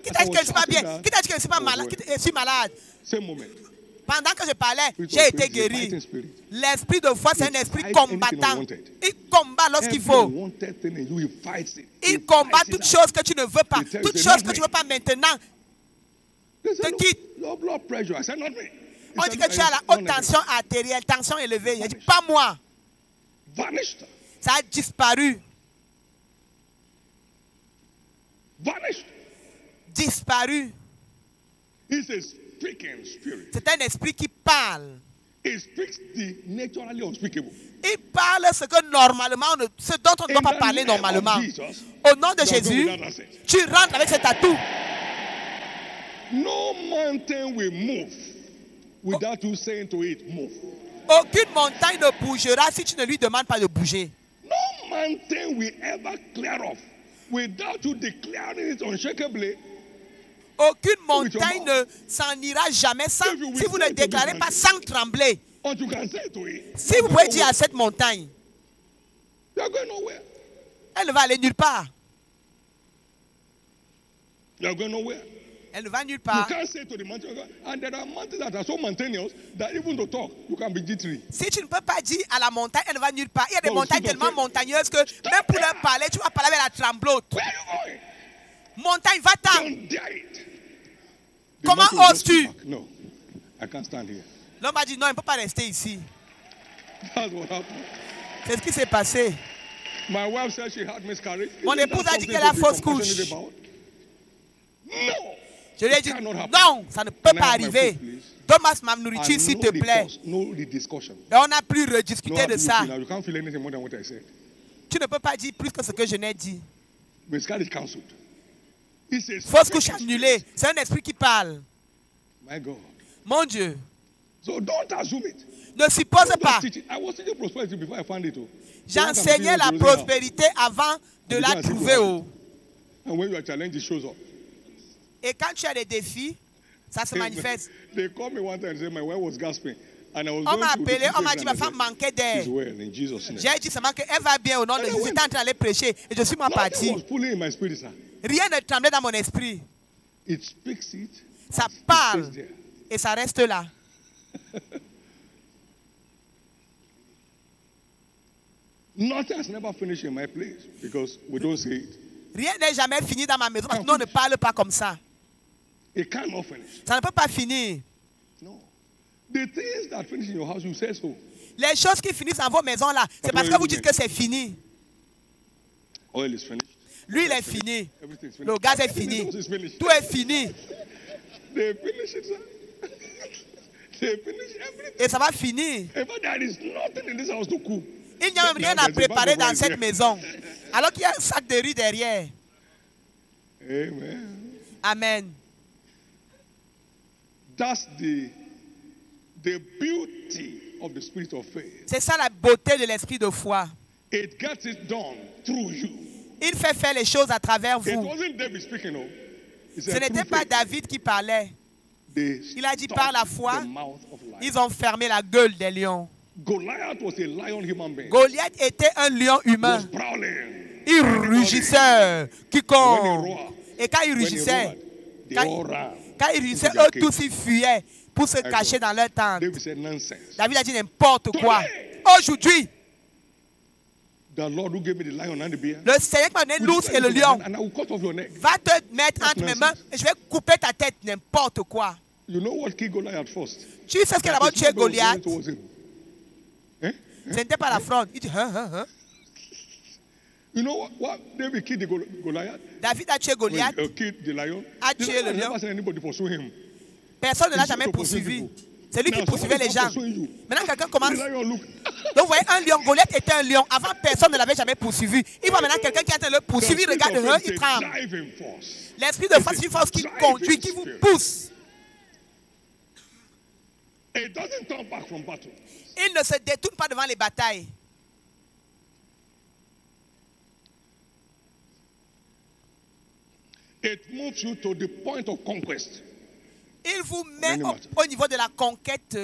Qui t'a dit que je ne suis pas bien? Qui t'a dit que je ne suis pas malade? Je suis malade. Pendant que je parlais, j'ai été guéri. L'esprit de foi, c'est un esprit combattant. Il combat lorsqu'il faut. Il combat toutes choses que tu ne veux pas. Toutes choses que tu ne veux pas maintenant. Te quitte. On dit que tu as la haute tension artérielle, tension élevée. Il dit, pas moi. Ça a disparu. Disparu. C'est un esprit qui parle. Il parle ce que normalement, ce dont on ne doit pas parler normalement. Au nom de Jésus, tu rentres avec cet atout. No mountain will move without you saying to it, move. Aucune montagne ne bougera si tu ne lui demandes pas de bouger. No mountain will ever clear off without you declaring it unshakably. Aucune montagne ne s'en ira jamais sans, si vous ne déclarez pas sans trembler. Si vous pouvez dire à cette montagne, elle ne va aller nulle part. Elle ne va nulle part. Si tu ne peux pas dire à la montagne, elle ne va nulle part. Il y a des montagnes tellement montagneuses que même pour leur parler, tu vas parler avec la tremblote. Montagne, va-t'en. Comment oses-tu? L'homme a dit non, il ne peut pas rester ici. That's what happened. C'est ce qui s'est passé. My wife said she had miscarriage. Mon épouse a dit qu'elle a fausse couche. No. Je lui ai dit, non, ça ne peut pas arriver. Donne-moi ma nourriture, s'il te plaît. Et on n'a plus rediscuté de ça. Tu ne peux pas dire plus que ce que je n'ai dit. Fausse couche annulée. C'est un esprit qui parle. Mon Dieu. Ne suppose pas. J'enseignais la prospérité avant de la trouver. Et quand tu as des défis, ça se manifeste. On m'a appelé, on m'a dit ma femme manquait d'air. J'ai dit seulement qu'elle va bien au nom de Jésus. J'étais en train d'aller prêcher et je suis moi parti. Rien ne tremblait dans mon esprit. Ça parle et ça reste là. Nothing has never finished in my place because we don't say it. Rien n'est jamais fini dans ma maison parce que nous ne parle pas comme ça. It cannot finish. Ça ne peut pas finir. No. The things that finish in your house, you say so. Les choses qui finissent dans vos maisons là, c'est parce que vous dites que c'est fini. Oil is finished. L'huile est finie. Le gaz est fini. Tout est fini. They finish it, sir. They finish everything. Et ça va finir. There is nothing in this house to cook. Il n'y a même rien à préparer dans cette maison. Alors qu'il y a un sac de riz derrière. Amen. Amen. That's the beauty of the spirit of faith. C'est ça la beauté de l'esprit de foi. It gets it done through you. Il fait faire les choses à travers vous. It wasn't David speaking, no. Ce n'était pas David qui parlait. Il a dit par la foi, ils ont fermé la gueule des lions. Goliath was a lion human being. Goliath était un lion humain. Il rugissait, quiconque. Et quand il rugissait, eux tous ils fuyaient pour se cacher dans leur tente. David a dit n'importe quoi. Aujourd'hui, le Seigneur qui m'a donné l'ours et le lion va te mettre entre mes mains et je vais couper ta tête, n'importe quoi. You know what killed Goliath first? Tu sais ce qu'il a d'abord tué Goliath? Ce n'était pas la fronde. Il dit, You know what? David killed Goliath. David a tué Goliath. Killed the lion. A tué le lion. Anybody pursue him. Personne ne l'a jamais poursuivi. C'est lui qui poursuivait les gens. Maintenant, quelqu'un commence. Donc, vous voyez, un lion, Goliath était un lion. Avant, personne ne l'avait jamais poursuivi. Il voit maintenant quelqu'un qui est en train de le poursuivre. Il regarde, il tremble. L'esprit de force, c'est une force qui conduit, qui vous pousse. It doesn't turn back from battle. Il ne se détourne pas devant les batailles. It moves you to the point of conquest. Il vous met au niveau de la conquête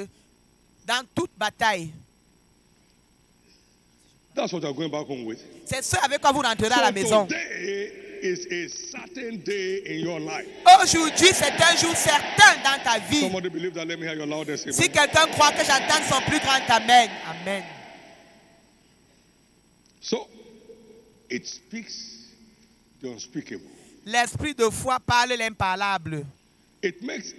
dans toute bataille. That's what I'm going back home with. C'est ce avec quoi vous rentrerez à la maison. Is a certain day in your life. Aujourd'hui, c'est un jour certain dans ta vie. Somebody believe that, let me hear your loudest amen. Si quelqu'un croit que j'entende son plus grand amen. Amen. So, it speaks the unspeakable. L'esprit de foi parle l'imparlable. It makes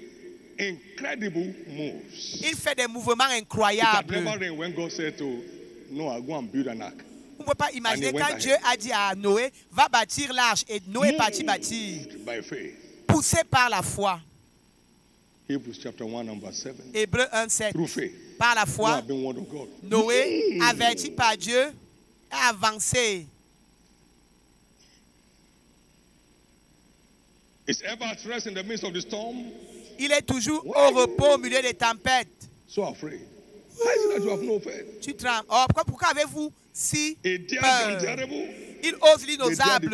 incredible moves. Il fait des mouvements incroyables. It had never rained when God said to Noah, go and build an ark. Vous ne pouvez pas imaginer quand Dieu a dit à Noé, va bâtir l'arche. Et Noé est parti bâtir. Poussé par la foi. Hebrews chapter 1, number 7. Hébreux 1, 7. Through faith. Par la foi, Noé, averti par Dieu, a avancé. Is ever at rest in the midst of the storm. Il est toujours au repos au milieu des tempêtes. So afraid. Why is it that you have no faith? Tu trembles. Oh, pourquoi avez-vous si peur? Il ose l'inosable.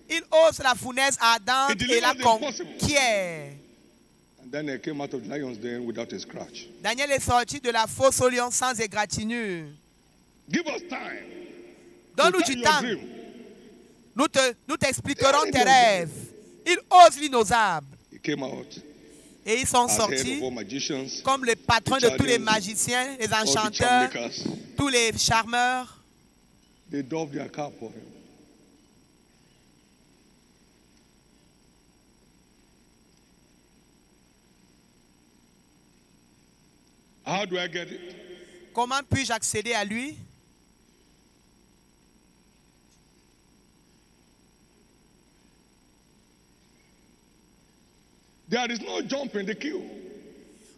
Il ose la fournaise ardente et la conquiert. And then he came out of the lion's den without a scratch. Daniel est sorti de la fosse au lion sans égratignure. Give us time. Donne-nous du temps. Nous t'expliquerons tes rêves. Il ose l'inosable. He came out. Et ils sont sortis comme les patrons de tous les magiciens, les enchanteurs, tous les charmeurs. They dove their cap for him. How do I get it? Comment puis-je accéder à lui? There is no jump in the queue.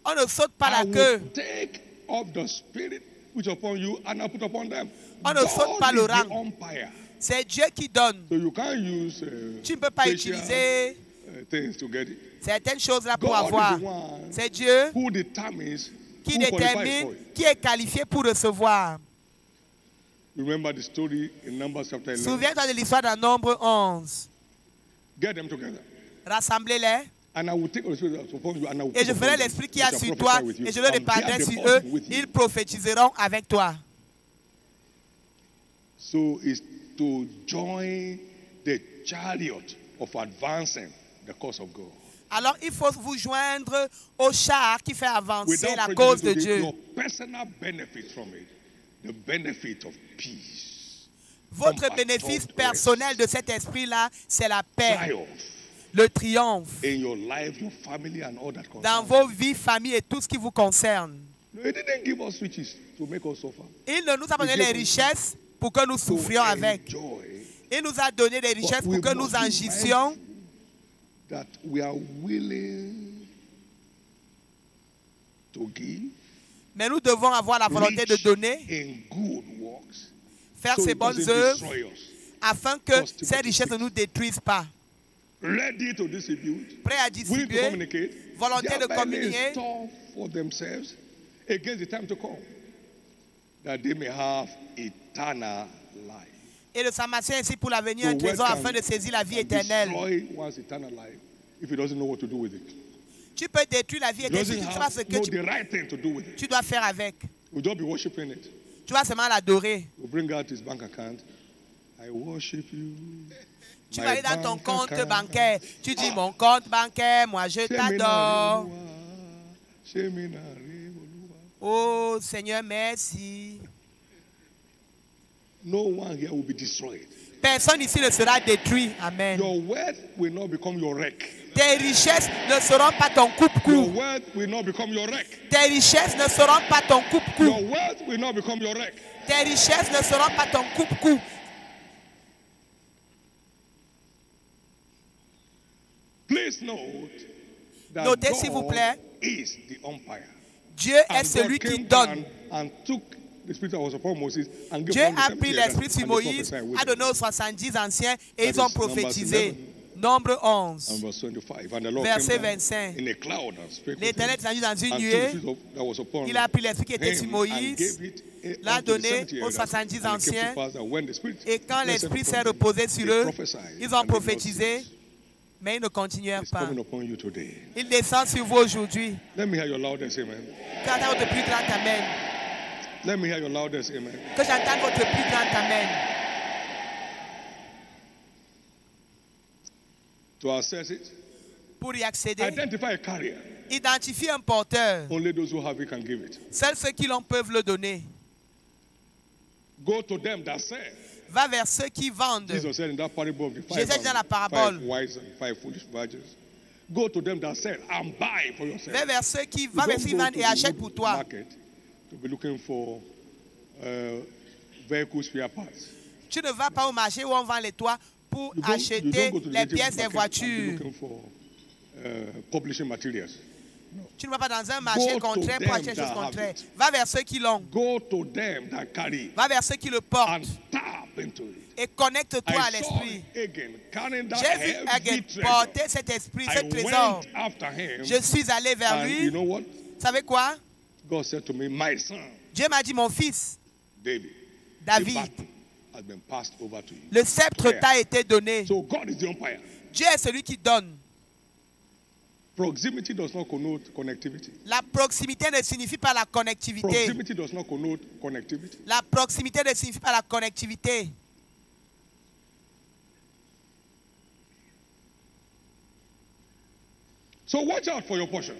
On ne saute pas la I queue. will take of the spirit which upon you and I put upon them. On ne saute pas le rang. Umpire. C'est Dieu qui donne. So you can't use tu ne peux pas utiliser things to get it. Certaines choses là pour avoir. C'est Dieu qui détermine qui est qualifié pour recevoir. Remember the story in Numbers chapter 11. Souviens-toi de l'histoire dans Nombre 11. Get them together. Rassemblez-les. And I will take the spirit upon you and I will et je ferai l'esprit qui a sur toi et je le répandrai sur eux. Ils prophétiseront avec toi. So it's to join the chariot of advancing the cause of God. Alors il faut vous joindre au char qui fait avancer la cause de Dieu. Your personal benefit from it, the benefit of peace. Votre bénéfice personnel de cet esprit-là, c'est la paix. Le triomphe in your life, your family and all that dans vos vies, familles et tout ce qui vous concerne. No, he didn't give us riches to make us suffer. Il ne nous a pas donné les richesses pour que nous souffrions avec. Il nous a donné des richesses pour que nous agissions. That we are willing to give, mais nous devons avoir la volonté de donner, in good works, faire ces bonnes œuvres, afin que ces richesses ne nous détruisent pas. Ready to distribute, prêt à distribuer, volonté de communier, for themselves against the time to come, that they may have eternal life. Et de s'amasser ainsi pour l'avenir un trésor afin de saisir la vie éternelle. Tu peux détruire la vie éternelle si tu ne sais pas ce que tu dois faire avec. Tu vas seulement l'adorer. Tu vas aller dans ton compte bancaire. Tu dis mon compte bancaire, moi je t'adore. Oh Seigneur, merci. No one here will be destroyed. Personne ici ne sera détruit. Amen. Your wealth will not become your wreck. Tes richesses ne seront pas ton coupe-cou. Your wealth will not become your wreck. Tes richesses ne seront pas ton coupe-cou. Your wealth will not become your wreck. Tes richesses ne seront pas ton coupe-cou. Please note that notez s'il vous plaît, is the umpire. Dieu est celui qui donne. And took the spirit that was upon Moses and Dieu a pris l'esprit sur Moïse, a donné aux 70 anciens et ils ont prophétisé. Nombre 11, verset 25. L'Éternel descendit dans une nuée. Il a pris l'esprit qui était sur Moïse, l'a donné aux 70 anciens. Et quand l'esprit s'est reposé sur eux, ils ont prophétisé. Mais ils ne continuèrent pas. Il descend sur vous aujourd'hui. Que j'entende votre plus grand amen. Que j'entende votre plus grand amen. To access it, pour y accéder, identify a carrier. Identifie un porteur. Only those who have it can give it. Seuls ceux qui l'ont peuvent le donner. Go to them that sell. Va vers ceux qui vendent. Jesus said in that parable of the Jésus dit dans la parabole. 5 wise and 5 foolish virgins. Go to them that sell and buy for yourself. Va vers ceux qui vendent et achètent pour toi. To be looking for vehicle spare parts. Tu ne vas pas au marché où on vend les toits pour acheter les pièces des voitures. Publishing materials. Tu ne vas pas dans un marché contraire pour acheter des choses contraires. Va vers ceux qui l'ont. Va vers ceux qui le portent. Et connecte-toi à l'esprit. J'ai vu Hagin porter cet esprit, ce trésor. Je suis allé vers lui. Vous savez quoi? Dieu m'a dit, mon fils, David, le sceptre t'a été donné. Dieu est celui qui donne. Proximity does not connote connectivity. La proximité ne signifie pas la connectivité. Proximity does not connote connectivity. La proximité ne signifie pas la connectivité. So watch out for your portion.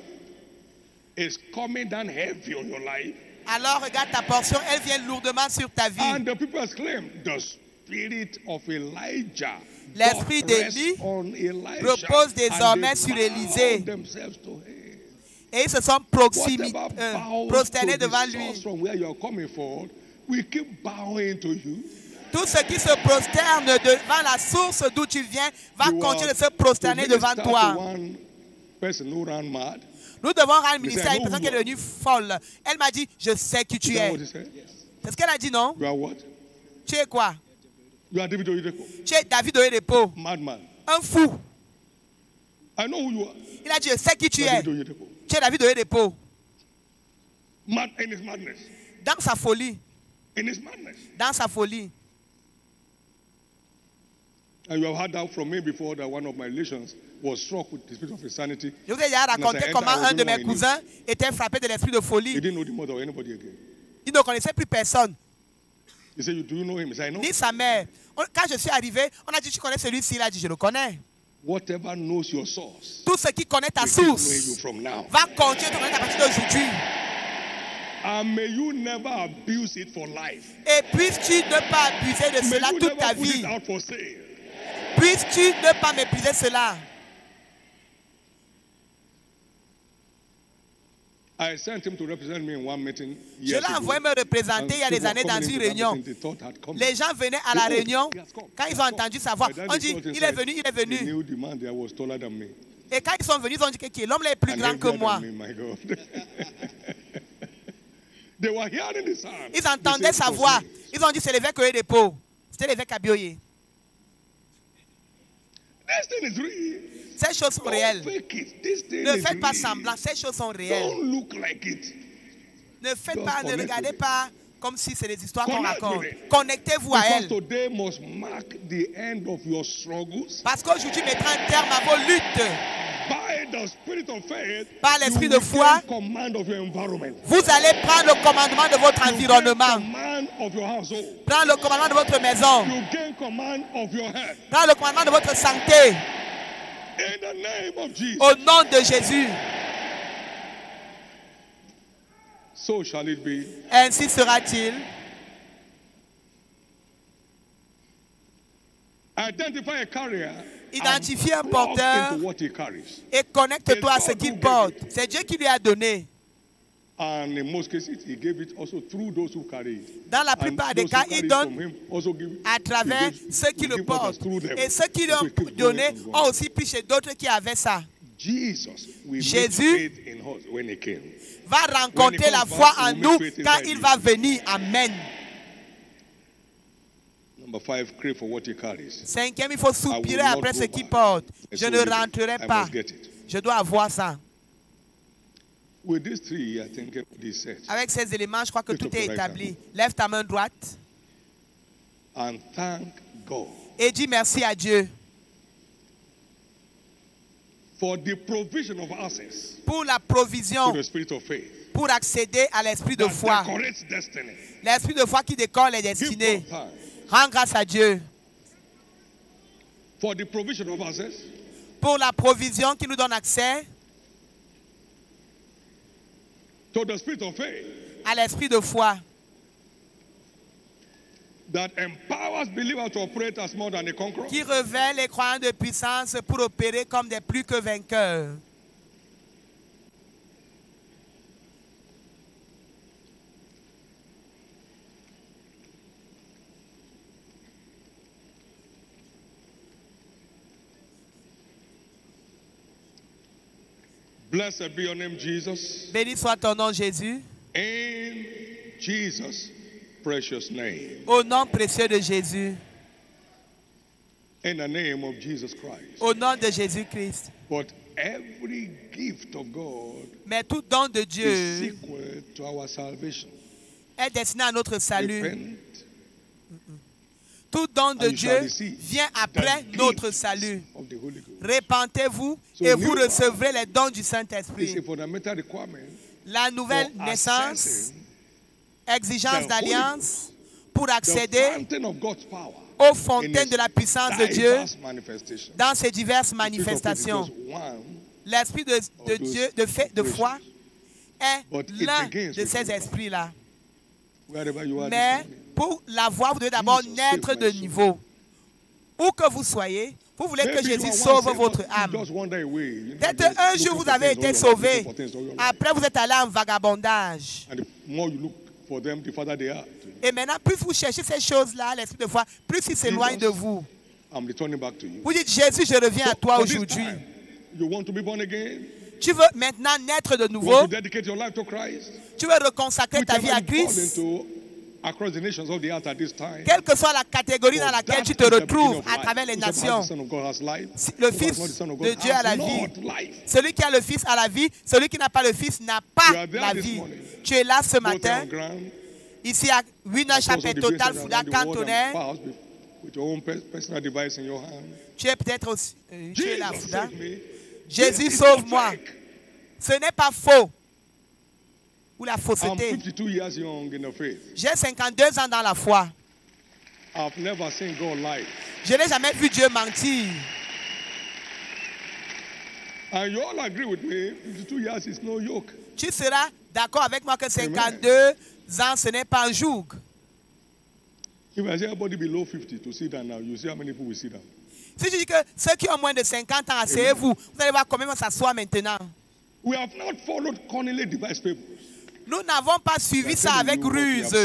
It's coming down heavy on your life. Alors regarde ta portion, elle vient lourdement sur ta vie. And the people exclaim, the spirit of Elijah. L'esprit d'Élie repose désormais sur Élisée. Et ils se sont prosternés devant lui. Tout ce qui se prosterne devant la source d'où tu viens va continuer de se prosterner devant toi. Nous devons rendre ministère à une personne qui est devenue folle. Elle m'a dit, je sais qui tu es. C'est ce qu'elle a dit, non? Tu es quoi? Tu es David Oyedepo. Un fou. Il a dit, je sais qui tu es. Tu es David Oyedepo. Dans sa folie. Dans sa folie. And you have heard that from me before that one of my relations was struck with the spirit of insanity. Je vous ai déjà raconté comment un de mes cousins était frappé de l'esprit de folie. He didn't know the mother or anybody again. Il ne connaissait plus personne. He said, do you know him? He said, I know. Ni sa mère. Quand je suis arrivé, on a dit, tu connais celui-ci? Il a dit, je le connais. Whatever knows your source, tout ce qui connaît ta source va continuer de connaître à partir d'aujourd'hui. And may you never abuse it for life. Et puisses-tu ne pas abuser de cela toute ta vie. Puisses-tu ne pas mépriser cela. I sent him to represent me in one meeting. Je l'ai envoyé me représenter il y a des années dans une réunion. Les gens venaient à la réunion. Quand ils ont entendu sa voix, on dit, il est venu, il est venu. Et quand ils sont venus, ils ont dit que l'homme est plus grand que moi. Ils entendaient sa voix. Ils ont dit, c'est l'évêque Oyedepo. C'était l'évêque Abioye. Ces choses sont réelles. Ne faites pas semblant, ces choses sont réelles. Ne faites pas, ne regardez pas comme si c'est des histoires qu'on raconte. Connectez-vous à elles. Parce qu'aujourd'hui mettra un terme à vos luttes. Par l'esprit de foi, vous allez prendre le commandement de votre environnement. Prendre le commandement de votre maison. Prendre le commandement de votre santé. Au nom de Jésus. So shall it be. Ainsi sera-t-il. Identify a carrier. Identifie un porteur et connecte-toi à ce qu'il porte. C'est Dieu qui lui a donné. And in most cases, he gave it also through those who carry it. Dans la plupart des cas, il donne à travers ceux qui le portent. Et ceux qui l'ont donné ont aussi pris chez d'autres qui avaient ça. Jésus va rencontrer la foi en nous quand il va venir. Amen. Cinquième, il faut soupirer après ce qu'il porte. Je ne rentrerai pas. Je dois avoir ça. Avec ces éléments, je crois que tout est établi. Lève ta main droite. Et dis merci à Dieu. Pour la provision. Pour accéder à l'esprit de foi. L'esprit de foi qui décore les destinées. Rends grâce à Dieu. Pour la provision qui nous donne accès. À l'esprit de foi. Qui révèle les croyants de puissance pour opérer comme des plus que vainqueurs. Blessed be your name, Jesus. Béni soit ton nom, Jésus. In Jesus' precious name. Au nom précieux de Jésus. In the name of Jesus Christ. Au nom de Jésus-Christ. But every gift of God mais tout don de Dieu is sequel to our salvation. Est destiné à notre salut. Repent, tout don de Dieu vient après notre salut. Répentez-vous et vous recevrez les dons du Saint-Esprit. La nouvelle naissance, exigence d'alliance pour accéder aux fontaines de la puissance de Dieu dans ses diverses manifestations. L'esprit de Dieu, de foi, est l'un de ces esprits-là. Mais pour l'avoir, vous devez d'abord naître de niveau. Où que vous soyez, Vous voulez que Jésus sauve votre âme. Peut-être un jour vous avez été sauvé. Après vous êtes allé en vagabondage. Et maintenant, plus vous cherchez ces choses-là, l'esprit de foi, plus il s'éloigne de vous. Vous dites, Jésus, je reviens à toi aujourd'hui. Tu veux maintenant naître de nouveau. Tu veux reconsacrer ta vie à Christ. Quelle que soit la catégorie dans laquelle tu te retrouves à travers les nations, le Fils de Dieu a la vie. Celui qui a le Fils a la vie. Celui qui n'a pas le Fils n'a pas la vie. Tu es là ce matin, ici à Winner Chapel Total Fouda Cantonais. Tu es peut-être aussi. Tu es là, Fouda. Jésus, sauve-moi. Ce n'est pas faux. Ou la fausseté. J'ai 52 ans dans la foi. Je n'ai jamais vu Dieu mentir. Tu seras d'accord avec moi que 52 ans, ce n'est pas un joug. Si je dis que ceux qui ont moins de 50 ans, asseyez-vous. Vous allez voir combien on s'assoit maintenant. Nous n'avons pas suivi ça avec ruse.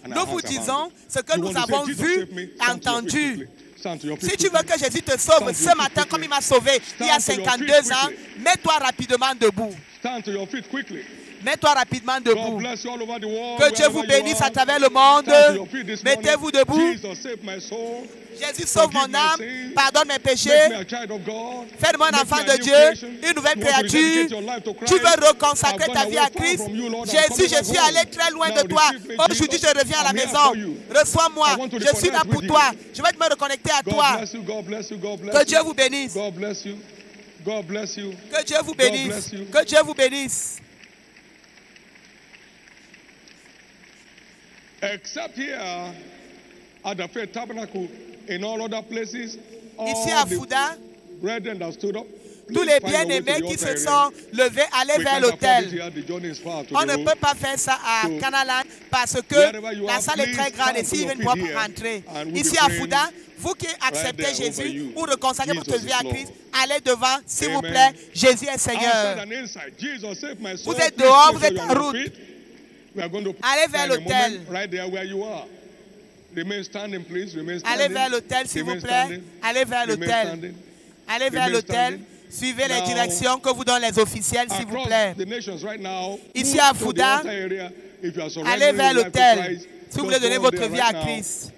Nous vous disons ce que nous avons vu et entendu. Si tu veux que Jésus te sauve ce matin comme il m'a sauvé il y a 52 ans, mets-toi rapidement debout. Mets-toi rapidement debout. Que Dieu vous bénisse à travers le monde. Mettez-vous debout. Jésus sauve mon âme, pardonne mes péchés. Fais-moi un enfant de Dieu, une nouvelle créature. Tu veux reconsacrer ta vie à Christ. Jésus, je suis allé très loin de toi. Aujourd'hui, je reviens à la maison. Reçois-moi. Je suis là pour toi. Je vais me reconnecter à toi. Que Dieu vous bénisse. Que Dieu vous bénisse. Que Dieu vous bénisse. Except here at the Faith Tabernacle, in all other places, ici à Fouda, tous les bien-aimés qui se sont levés, allez vers l'autel. On ne peut pas faire ça à Canaland parce que la salle est très grande et s'ils viennent pour rentrer. Ici à Fouda, vous qui acceptez Jésus ou reconsacrez votre vie à Christ, allez devant, s'il vous plaît. Jésus est Seigneur. Vous êtes dehors, vous êtes en route. Allez vers l'autel. Allez vers l'autel, s'il vous plaît. Allez vers l'autel. Allez vers l'autel. Suivez les directions que vous donnent les officiels, s'il vous plaît. Ici à Fouda, allez vers l'autel. Si vous voulez donner votre vie à Christ.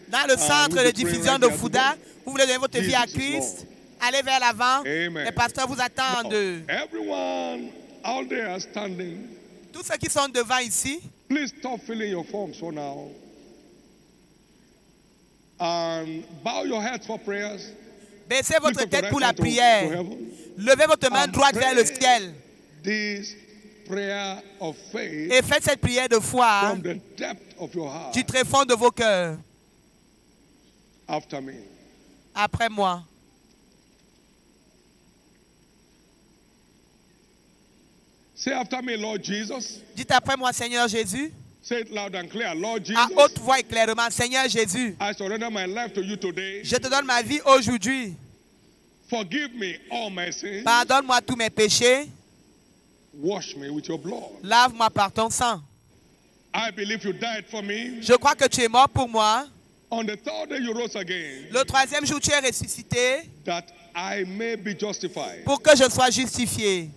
Dans le centre de diffusion de Fouda, vous voulez donner votre vie à Christ. Allez vers l'avant. Les pasteurs vous attendent. Out there standing. Tous ceux qui sont devant ici. Please stop filling your forms for now. And bow your heads for prayers. Baissez votre tête pour la prière. Levez votre main droite vers le ciel. This prayer of faith. Et faites cette prière de foi from the depth of your heart. Du très fond de vos cœurs. After me. Après moi. Say after me, Lord Jesus. Dites après moi, Seigneur Jésus. Say it loud and clear, Lord Jesus. À haute voix et clairement, Seigneur Jésus. I surrender my life to you today. Je te donne ma vie aujourd'hui. Forgive me all my sins. Pardonne-moi tous mes péchés. Wash me with your blood. Lave-moi par ton sang. I believe you died for me. Je crois que tu es mort pour moi. On the third day you rose again. Le troisième jour, tu es ressuscité. That I may be justified. Pour que je sois justifié.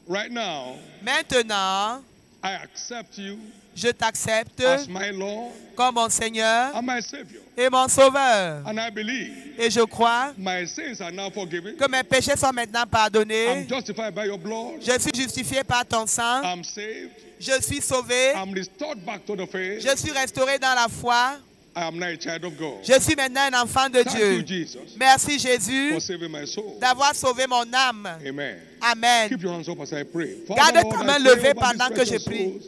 Right now, maintenant, I accept you je t'accepte as my Lord comme mon Seigneur and my Savior. Et mon Sauveur. And I believe et je crois my sins are now forgiven. Que mes péchés sont maintenant pardonnés. I'm justified by your blood. Je suis justifié par ton sang. I'm saved. Je suis sauvé. I'm restored back to the faith. Je suis restauré dans la foi. I am now a child of God. Je suis maintenant un enfant de Dieu. You, Jesus, merci Jésus d'avoir sauvé mon âme. Amen. Amen. Keep your hands up as I pray. Garde ta main levée pendant que je prie.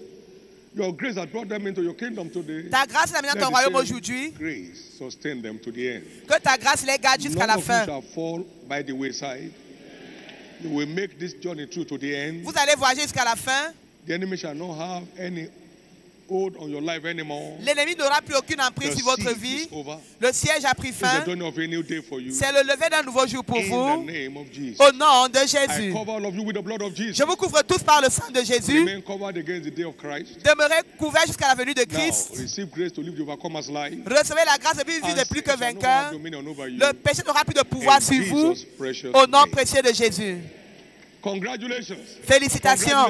Your grace has brought them into your kingdom today. Ta grâce les amène dans ton royaume aujourd'hui. Sustain them to the end. Que ta grâce les garde jusqu'à la fin. Shall fall by the wayside. You will make this journey through to the end. Vous allez voyager jusqu'à la fin. The enemy shall not have any L'ennemi n'aura plus aucune emprise sur votre vie. Le siège a pris fin. C'est le lever d'un nouveau jour pour vous. Au nom de Jésus. Je vous couvre tous par le sang de Jésus. Demeurez couverts jusqu'à la venue de Christ. Recevez la grâce de vivre de plus que vainqueur. Le péché n'aura plus de pouvoir sur vous. Au nom précieux de Jésus. Félicitations.